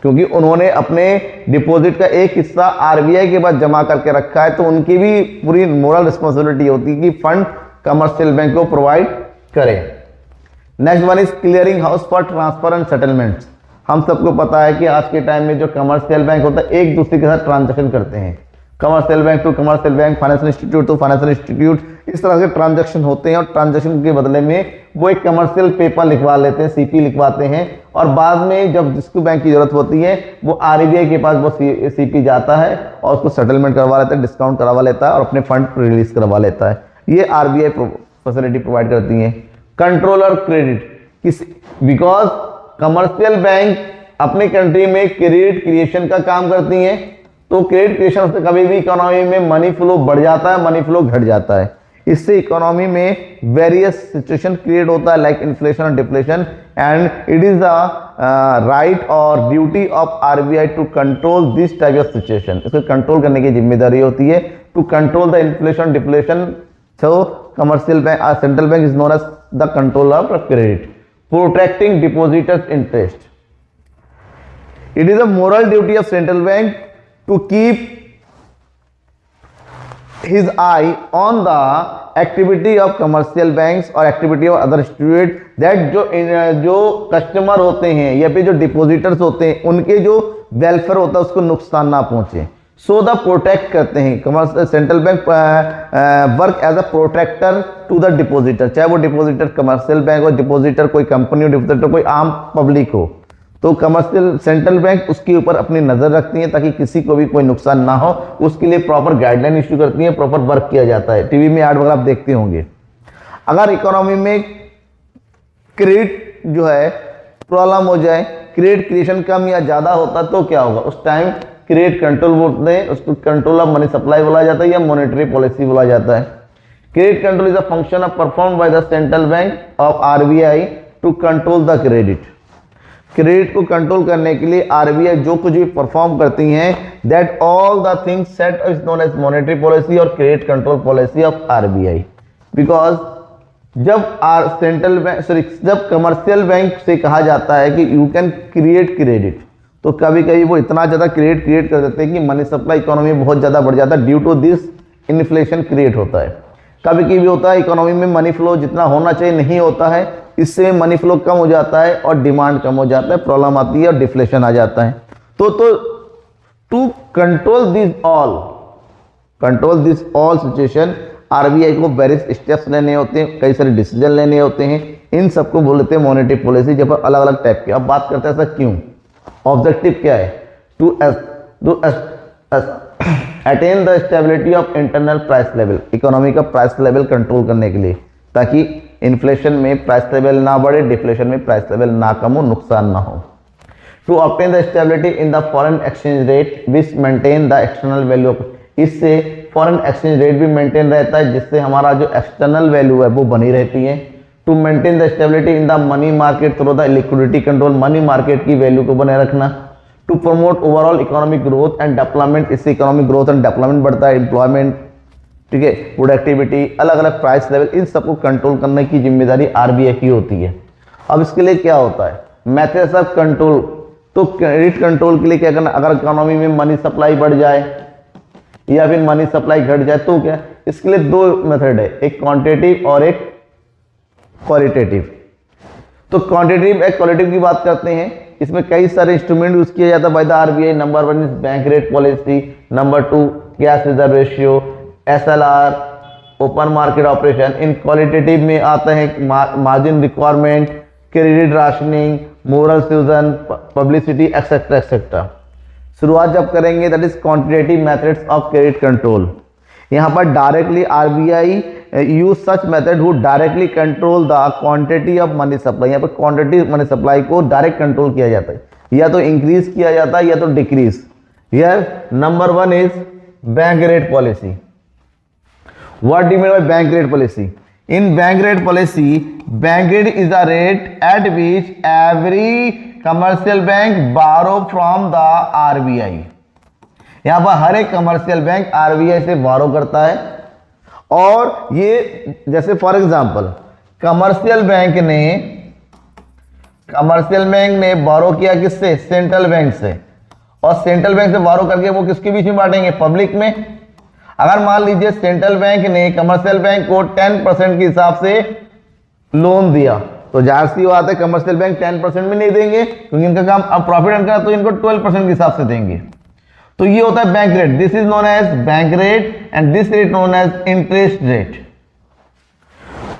क्योंकि उन्होंने अपने डिपॉजिट का एक हिस्सा आरबीआई के पास जमा करके रखा है, तो उनकी भी पूरी मोरल रिस्पॉन्सिबिलिटी होती है कि फंड कमर्शियल बैंक को प्रोवाइड करें। Next one is clearing house for transfer and settlements. हम सबको पता है कि आज के टाइम में जो कमर्शियल बैंक होता है एक दूसरे के साथ ट्रांजैक्शन करते हैं, commercial bank to commercial bank, financial institute to financial institute, इस तरह के ट्रांजैक्शन होते हैं। और ट्रांजैक्शन के बदले में वो एक कमर्शियल पेपर लिखवा लेते हैं, सीपी लिखवाते हैं, और बाद में जब जिसको बैंक की जरूरत होती है वो आरबीआई के पास वो सीपी जाता है और उसको सेटलमेंट करवा लेता है, डिस्काउंट करवा लेता है और अपने फंड रिलीज करवा लेता है। ये आरबीआई फैसिलिटी प्रोवाइड करती है। कंट्रोल और क्रेडिट, बिकॉज कमर्शियल बैंक अपनी कंट्री में क्रेडिट क्रिएशन का काम करती हैं, तो क्रेडिट क्रिएशन से कभी भी इकोनॉमी में मनी फ्लो बढ़ जाता है, मनी फ्लो घट जाता है। इससे इकोनॉमी में वेरियस सिचुएशन क्रिएट होता है लाइक इन्फ्लेशन और deflation, and it is the right और duty of RBI to control this type of situation. इसको कंट्रोल करने की जिम्मेदारी होती है, to control the inflation deflation. So commercial bank, central bank is known as the controller of credit. Protecting depositors interest, it is a moral duty of central bank to keep his eye on the activity of commercial banks or activity of other institute, that जो कस्टमर होते हैं या फिर जो डिपोजिटर्स होते हैं उनके जो वेलफेयर होता है उसको नुकसान ना पहुंचे। सो द प्रोटेक्ट करते हैं commercial central bank work as a protector to the depositor, चाहे वो डिपोजिटर कमर्शियल बैंक हो, डिपोजिटर कोई कंपनी हो, डिपोजिटर कोई आम पब्लिक हो, तो कमर्शियल सेंट्रल बैंक उसके ऊपर अपनी नजर रखती है ताकि किसी को भी कोई नुकसान ना हो। उसके लिए प्रॉपर गाइडलाइन इश्यू करती है, प्रॉपर वर्क किया जाता है। टीवी में ऐड वगैरह आप देखते होंगे। अगर इकोनॉमी में क्रेडिट जो है प्रॉब्लम हो जाए, क्रेडिट क्रिएशन कम या ज्यादा होता तो क्या होगा? उस टाइम क्रेडिट कंट्रोल बोलते हैं, उसको कंट्रोल ऑफ मनी सप्लाई बोला जाता है या मॉनेटरी पॉलिसी बोला जाता है। Credit control is a function of perform by the central bank of RBI to control the credit. Credit को कंट्रोल करने के लिए आरबीआई जो कुछ भी परफॉर्म करती हैं, that all the things set is known as monetary policy और credit control policy of RBI. Because जब सेंट्रल बैंक जब कमर्शियल बैंक से कहा जाता है कि यू कैन क्रिएट क्रेडिट, तो कभी कभी वो इतना ज्यादा क्रेडिट क्रिएट कर देते हैं कि मनी सप्लाई इकोनॉमी बहुत ज्यादा बढ़ जाता है, due to this inflation create होता है। कभी कभी होता है इकोनॉमी में मनी फ्लो जितना होना चाहिए नहीं होता है, इससे मनी फ्लो कम हो जाता है और डिमांड कम हो जाता है, प्रॉब्लम आती है और डिफ्लेशन आ जाता है। तो to control this all situation RBI को वेरियस स्टेप्स लेने होते हैं, कई सारे डिसीजन लेने होते हैं। इन सबको बोलते हैं मॉनेटरी पॉलिसी, जब अलग अलग टाइप के। अब बात करते हैं ऐसा क्यों, ऑब्जेक्टिव क्या है? To attain the stability of internal price level, economy का प्राइस लेवल कंट्रोल करने के लिए, ताकि इन्फ्लेशन में प्राइस लेवल ना बढ़े, डिफ्लेशन में प्राइस लेवल ना कम हो, नुकसान ना हो। To obtain the stability in the foreign exchange rate which maintain the external value of, इससे फॉरेन एक्सचेंज रेट भी मेंटेन रहता है, जिससे हमारा जो एक्सटर्नल वैल्यू है वो बनी रहती है। To maintain the stability in the money market through the liquidity control, money market की वैल्यू को बनाए रखना। To promote overall economic growth and development, इससे इकोनॉमिक ग्रोथ एंड डेवलपमेंट बढ़ता है, एम्प्लॉयमेंट, ठीक है, प्रोडक्टिविटी, अलग अलग प्राइस लेवल, इन सबको कंट्रोल करने की जिम्मेदारी आरबीआई की होती है। अब इसके लिए क्या होता है? Methods of control. तो क्रेडिट कंट्रोल के लिए क्या करना? अगर इकोनॉमी में मनी सप्लाई बढ़ जाए या फिर मनी सप्लाई घट जाए तो क्या? इसके लिए दो मेथड है, एक क्वांटिटेटिव और एक क्वालिटेटिव। तो क्वांटिटेटिव एक क्वालिटेटिव की बात करते हैं, इसमें कई सारे इंस्ट्रूमेंट यूज किया जाता है by the RBI. Number 1 is bank rate policy, number 2 cash reserve ratio, SLR, open market operation. In qualitative में आते हैं margin requirement, credit rationing, moral fusion, publicity, etcetera etcetera. शुरुआत जब करेंगे that is quantitative methods of credit control. यहाँ पर directly RBI use such method who directly control the quantity of money supply. यहाँ पर क्वांटिटी मनी सप्लाई को डायरेक्ट कंट्रोल किया जाता है, या तो इंक्रीज किया जाता है या तो decrease. Here number 1 is bank rate policy. What do you mean by bank rate policy? In bank rate policy, bank rate is the rate at which every commercial bank बारो फ्रॉम द आरबीआई। यहां पर हर एक कमर्शियल बैंक आरबीआई से बारो करता है। और ये जैसे फॉर एग्जांपल कमर्शियल बैंक ने बारो किया किससे? सेंट्रल बैंक से। और सेंट्रल बैंक से बारो करके वो किसके बीच में बांटेंगे? पब्लिक में। अगर मान लीजिए सेंट्रल बैंक ने कमर्शियल बैंक को 10% के हिसाब से लोन दिया, तो जाहिर सी बात है कमर्शियल बैंक 10% में नहीं देंगे, क्योंकि इनका काम अब प्रॉफिट अर्न करना, तो इनको 12% के हिसाब से देंगे। तो ये होता है bank rate. This is known as bank rate and this rate known as interest rate.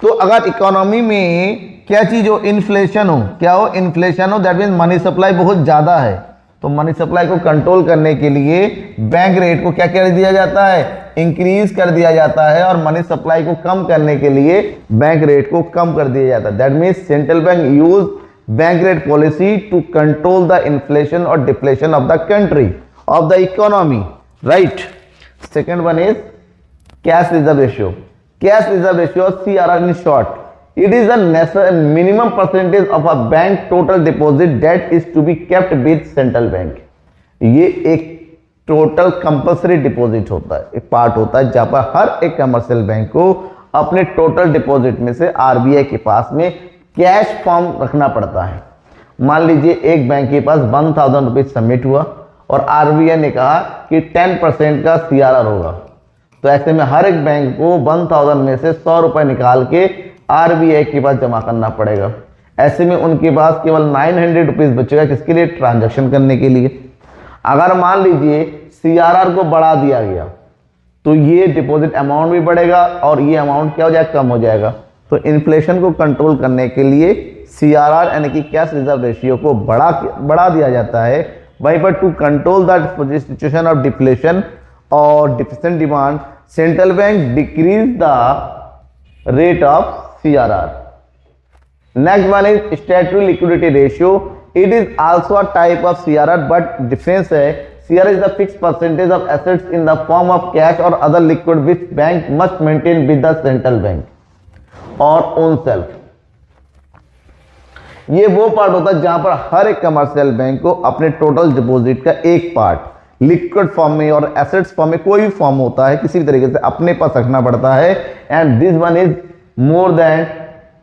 तो अगर इकोनॉमी में क्या चीज हो? इन्फ्लेशन हो। क्या हो? इन्फ्लेशन हो। दैट मीन मनी सप्लाई बहुत ज्यादा है। तो मनी सप्लाई को कंट्रोल करने के लिए बैंक रेट को क्या कर दिया जाता है? इंक्रीज कर दिया जाता है। और मनी सप्लाई को कम करने के लिए बैंक रेट को कम कर दिया जाता है। That means central bank use bank rate policy to control the inflation और deflation of the country, of the economy, right. Second one is cash reserve ratio. Cash reserve ratio, CRR in short, it is a minimum percentage of a bank total deposit that is to be kept with central bank। ये एक टोटल कंपल्सरी डिपॉजिट होता है, एक पार्ट होता है जहां पर हर एक कमर्शियल बैंक को अपने टोटल डिपॉजिट में से आरबीआई के पास में कैश फॉर्म रखना पड़ता है। मान लीजिए एक बैंक के पास 1000 रुपीज सबमिट हुआ और आरबीआई ने कहा कि 10% का CRR होगा, तो ऐसे में हर एक बैंक को 1000 में से 100 रुपए निकाल के आरबीआई के पास जमा करना पड़ेगा। ऐसे में उनके पास केवल 900 रुपीज बचेगा, किसके लिए? ट्रांजैक्शन करने के लिए। अगर मान लीजिए CRR को बढ़ा दिया गया तो ये डिपॉजिट अमाउंट भी बढ़ेगा और ये अमाउंट क्या हो जाएगा? कम हो जाएगा। तो इन्फ्लेशन को कंट्रोल करने के लिए CRR यानी कि कैश रिजर्व रेशियो को बढ़ा दिया जाता है। वहीं पर to control the situation of deflation और deficient demand, central bank decrease the rate of CRR। Next one is statutory liquidity ratio. It is also a type of CRR, but difference है CRR is the fixed percentage of assets in the form of cash or other liquid which bank must maintain with the central bank or own self। ये वो पार्ट होता है जहां पर हर एक कमर्शियल बैंक को अपने टोटल डिपॉजिट का एक पार्ट लिक्विड फॉर्म में और एसेट्स फॉर्म में, कोई भी फॉर्म होता है, किसी भी तरीके से अपने पास रखना पड़ता है। And this one is more then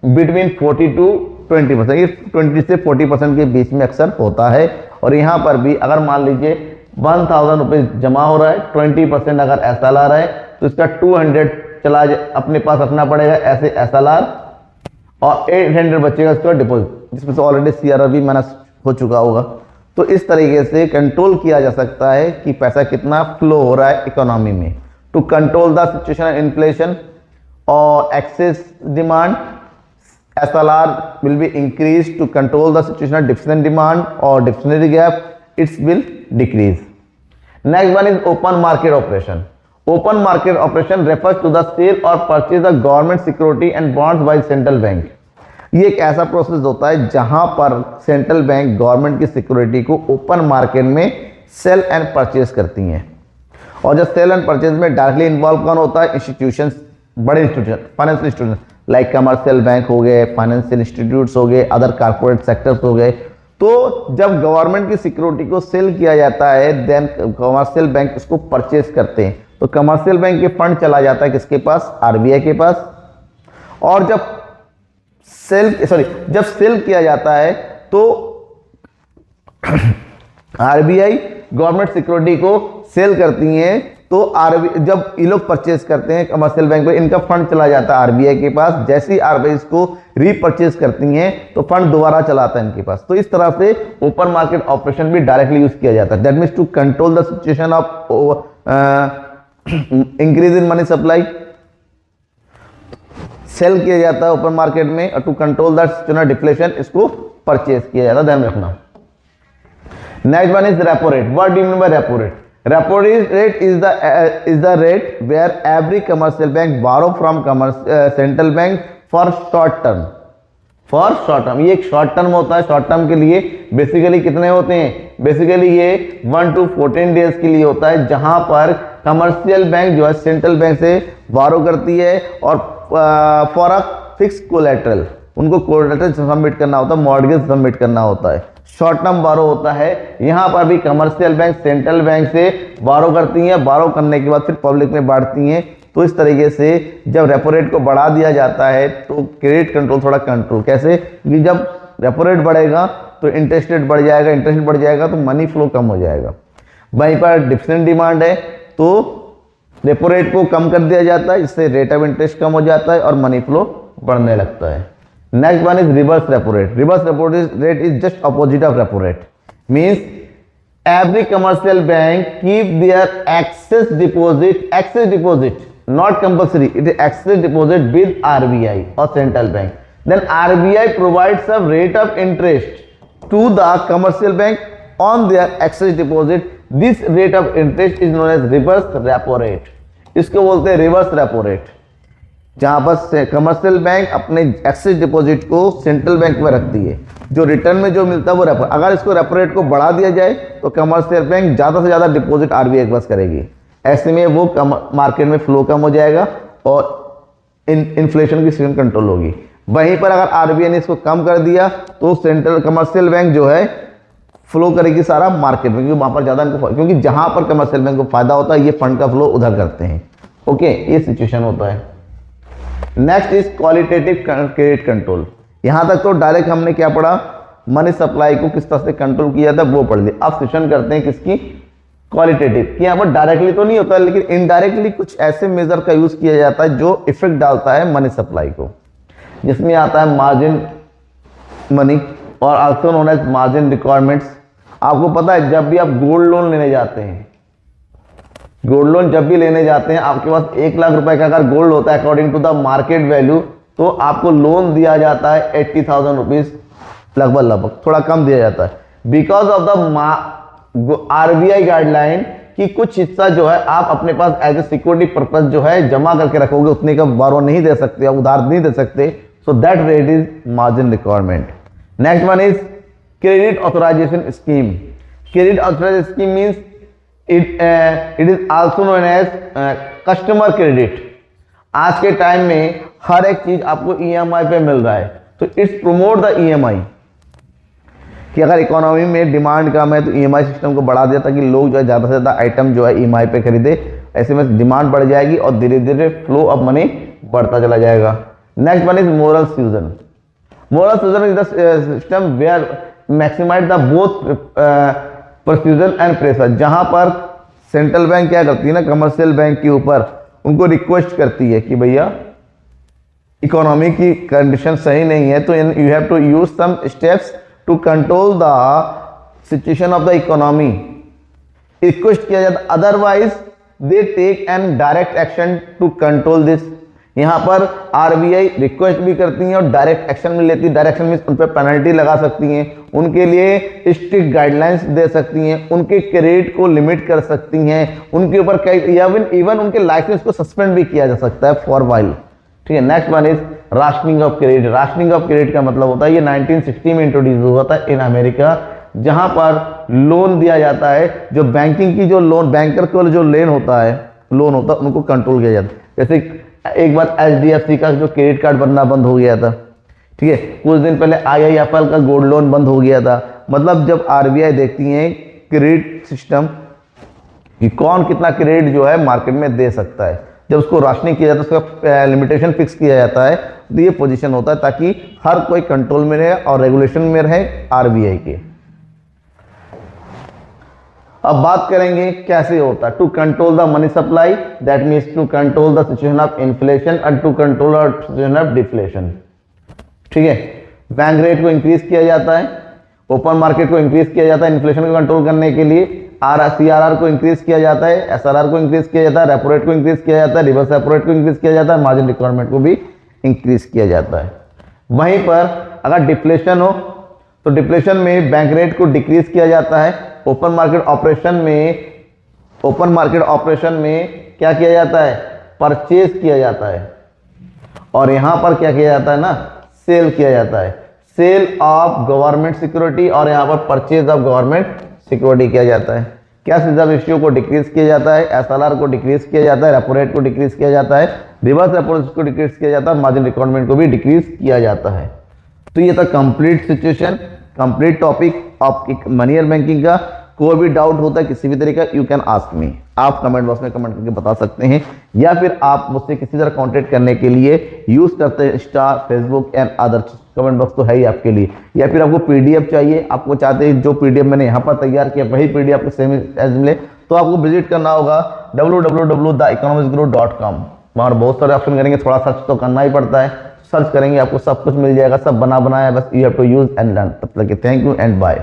between 40 to 20%। ये 20 से 40% के बीच में अक्सर होता है। और यहाँ पर भी अगर मान लीजिए 1000 रुपये जमा हो रहा है, 20% अगर SLR है तो इसका 200 अपने पास रखना पड़ेगा ऐसे SLR, और 800 बचेगा इसका डिपॉजिट, जिसमें से ऑलरेडी CRR भी माइनस हो चुका होगा। तो इस तरीके से कंट्रोल किया जा सकता है कि पैसा कितना फ्लो हो रहा है इकोनॉमी में। To control the situation of inflation और excess demand, SLR will be increased to control the situation of deficient demand or deflationary gap, it will decrease। Next one is open market operation। Open market operation refers to the sale or purchase of government security and bonds by central bank। ये एक ऐसा प्रोसेस होता है जहां पर सेंट्रल बैंक गवर्नमेंट की सिक्योरिटी को ओपन मार्केट में सेल एंड परचेज करती हैं। और जब सेल एंड परचेज में डायरेक्टली इन्वॉल्व कौन होता है? इंस्टीट्यूशंस, बड़े institution, financial institution like commercial bank हो गए, फाइनेंशियल इंस्टीट्यूट्स हो गए, अदर कॉर्पोरेट सेक्टर्स हो गए। तो जब गवर्नमेंट की सिक्योरिटी को सेल किया जाता है देन कमर्शियल बैंक उसको परचेज करते हैं। तो कमर्शियल बैंक के फंड चला जाता है किसके पास? आरबीआई के पास। और जब सेल किया जाता है तो आरबीआई गवर्नमेंट सिक्योरिटी को सेल करती हैं। तो जब ये लोग परचेज करते हैं कमर्शियल बैंक में, इनका फंड चला जाता है आरबीआई के पास। जैसे ही आरबीआई इसको रीपरचेज करती हैं तो फंड दोबारा चलाता है इनके पास। तो इस तरह से ओपन मार्केट ऑपरेशन भी डायरेक्टली यूज किया जाता है। That means to control the situation of increase in money supply, sale किया जाता है ओपन मार्केट में। और to control the situation of deflation, इसको परचेज किया जाता है, ध्यान रखना। Next one is repo rate. What do you mean by repo rate? Repo rate is the rate where every commercial bank borrow from central bank for short term। For short term, ये एक शॉर्ट टर्म होता है। शॉर्ट टर्म के लिए बेसिकली कितने होते हैं? बेसिकली ये 1 to 14 डेज के लिए होता है, जहां पर कमर्शियल बैंक जो है सेंट्रल बैंक से बोरो करती है और फॉर अ फिक्स कोलेटरल, उनको कोलेटरल सबमिट करना होता है, मॉर्गेज सबमिट करना होता है। शॉर्ट टर्म बारो होता है, यहाँ पर भी कमर्शियल बैंक सेंट्रल बैंक से बारो करती हैं, बारो करने के बाद फिर पब्लिक में बांटती हैं। तो इस तरीके से जब रेपो रेट को बढ़ा दिया जाता है तो क्रेडिट कंट्रोल थोड़ा कंट्रोल कैसे, कि जब रेपो रेट बढ़ेगा तो इंटरेस्ट रेट बढ़ जाएगा, इंटरेस्ट रेट बढ़ जाएगा तो मनी फ्लो कम हो जाएगा। वहीं पर डिफरेंट डिमांड है तो रेपो रेट को कम कर दिया जाता है, इससे रेट ऑफ इंटरेस्ट कम हो जाता है और मनी फ्लो बढ़ने लगता है। Next one is reverse repo rate. Reverse repo rate is just opposite of repo rate, means every commercial bank keep their excess deposit not compulsory, it is excess deposit with RBI or central bank. Then RBI provides a rate of interest to the commercial bank on their excess deposit. This rate of interest is known as reverse repo rate. इसको बोलते हैं रिवर्स रेपो रेट, जहां पर कमर्शियल बैंक अपने एक्सेस डिपॉजिट को सेंट्रल बैंक में रखती है, जो रिटर्न में जो मिलता है वो रेपो। अगर इसको रेपो रेट को बढ़ा दिया जाए तो कमर्शियल बैंक ज़्यादा से ज़्यादा डिपॉजिट आरबीआई के पास करेगी, ऐसे में वो मार्केट में फ्लो कम हो जाएगा और इन्फ्लेशन की सिस्टम कंट्रोल होगी। वहीं पर अगर आरबीआई ने इसको कम कर दिया तो सेंट्रल कमर्शियल बैंक जो है फ्लो करेगी सारा मार्केट में, क्योंकि वहां पर ज़्यादा इनको, क्योंकि जहां पर कमर्शियल बैंक को फायदा होता है ये फंड का फ्लो उधर करते हैं। ओके, ये सिचुएशन होता है। Next is qualitative credit control. यहां तक तो डायरेक्ट हमने क्या पढ़ा, मनी सप्लाई को किस तरह से कंट्रोल किया था वो पढ़ लिया। अब सेशन करते हैं किसकी, क्वालिटेटिव, कि यहाँ पर डायरेक्टली तो नहीं होता है लेकिन इनडायरेक्टली कुछ ऐसे मेजर का यूज किया जाता है जो इफेक्ट डालता है मनी सप्लाई को, जिसमें आता है मार्जिन मनी और also known as margin requirements. आपको पता है जब भी आप गोल्ड लोन लेने जाते हैं, गोल्ड लोन जब भी लेने जाते हैं आपके पास 1 लाख रुपए का अगर गोल्ड होता है according to the market value, तो आपको लोन दिया जाता है 80,000 रुपीज लगभग, थोड़ा कम दिया जाता है because of the RBI guideline कि कुछ हिस्सा जो है आप अपने पास एज ए सिक्योरिटी पर्पस जो है जमा करके रखोगे, उतने का बारो नहीं दे सकते, आप उधार नहीं दे सकते, so that rate is margin requirement. Next one is credit authorisation scheme. Credit authorisation scheme means it is also known as customer credit. आज के टाइम में हर एक चीज आपको ईएमआई पे मिल रहा है, तो इट्स प्रोमोट द ईएमआई, कि अगर इकोनॉमी में डिमांड कम है तो ईएमआई सिस्टम को बढ़ा दिया ताकि लोग जो है ज़्यादा से ज़्यादा आइटम जो है ईएमआई पे खरीदे, ऐसे में डिमांड बढ़ जाएगी और धीरे धीरे फ्लो ऑफ मनी बढ़ता चला जाएगा। Next one is moral suasion. Moral suasion is the system where maximise the both persuasion and pressure, जहां पर सेंट्रल बैंक क्या करती है ना, कमर्शियल बैंक के ऊपर उनको रिक्वेस्ट करती है कि भैया इकोनॉमी की कंडीशन सही नहीं है तो you have to use some steps to control the situation of the economy, request किया जाता, otherwise they take an direct action to control this. यहाँ पर आरबीआई रिक्वेस्ट भी करती है और डायरेक्ट एक्शन भी लेती है। डायरेक्शन में उन पर पेनल्टी लगा सकती हैं, उनके लिए स्ट्रिक्ट गाइडलाइंस दे सकती हैं, उनके क्रेडिट को लिमिट कर सकती हैं, उनके ऊपर कई इवन उनके लाइसेंस को सस्पेंड भी किया जा सकता है फॉर वाइल। ठीक है, next one is rationing of credit. Rationing of credit का मतलब होता है, ये 1960 में इंट्रोड्यूस हुआ था इन अमेरिका, जहां पर लोन दिया जाता है, जो बैंकिंग की जो लोन, बैंकर को जो लोन होता है उनको कंट्रोल किया जाता है। जैसे एक बार एचडीएफसी का जो क्रेडिट कार्ड बनना बंद हो गया था, ठीक है, कुछ दिन पहले आईआईएफएल का गोल्ड लोन बंद हो गया था। मतलब जब आरबीआई देखती है क्रेडिट सिस्टम कि कौन कितना क्रेडिट जो है मार्केट में दे सकता है, जब उसको राशनिंग किया जाता है, उसका लिमिटेशन फिक्स किया जाता है, तो ये पोजीशन होता है ताकि हर कोई कंट्रोल में रहे और रेगुलेशन में रहे आरबीआई के। अब बात करेंगे कैसे होता है to control the money supply, that means to control the situation of inflation and to control the situation of deflation. ठीक है, बैंक रेट को इंक्रीज किया जाता है, ओपन मार्केट को इंक्रीज किया जाता है इन्फ्लेशन को कंट्रोल करने के लिए, सीआरआर को इंक्रीज किया जाता है, एसआरआर को इंक्रीज किया जाता है, रेपो रेट को इंक्रीज किया जाता है, रिवर्स रेपो रेट को इंक्रीज किया जाता है, मार्जिन रिक्वायरमेंट को भी इंक्रीज किया जाता है। वहीं पर अगर डिफ्लेशन हो तो डिफ्लेशन में बैंक रेट को डिक्रीज किया जाता है, ओपन मार्केट ऑपरेशन में क्या किया जाता है, परचेज किया जाता है, और यहां पर क्या किया जाता है ना, सेल किया जाता है, सेल ऑफ गवर्नमेंट सिक्योरिटी, और यहां पर परचेज ऑफ गवर्नमेंट सिक्योरिटी किया जाता है। कैश रिजर्व रेशियो को डिक्रीज किया जाता है, एसएलआर को डिक्रीज किया जाता है, रेपो रेट को डिक्रीज किया जाता है, रिवर्स रेपो रेट को डिक्रीज किया जाता है, मार्जिन रिक्वायरमेंट को भी डिक्रीज किया जाता है। तो ये था complete situation, complete topic of money और बैंकिंग का। कोई भी डाउट होता है किसी भी तरीके का, यू कैन आस्क मी, आप कमेंट बॉक्स में कमेंट करके बता सकते हैं, या फिर आप मुझसे किसी तरह कांटेक्ट करने के लिए यूज करते हैं Insta, Facebook and other, comment box तो है ही आपके लिए। या फिर आपको पीडीएफ चाहिए, आपको चाहते हैं जो पीडीएफ मैंने यहाँ पर तैयार किया वही पीडीएफ आपको सेम एज मिले, तो आपको विजिट करना होगा www.theeconomicsguru.com। वहाँ बहुत सारे ऑप्शन करेंगे, थोड़ा सर्च तो करना ही पड़ता है, सर्च करेंगे आपको सब कुछ मिल जाएगा, सब बना बनाया, बस you have to use and learn. तब तक के थैंक यू एंड बाय।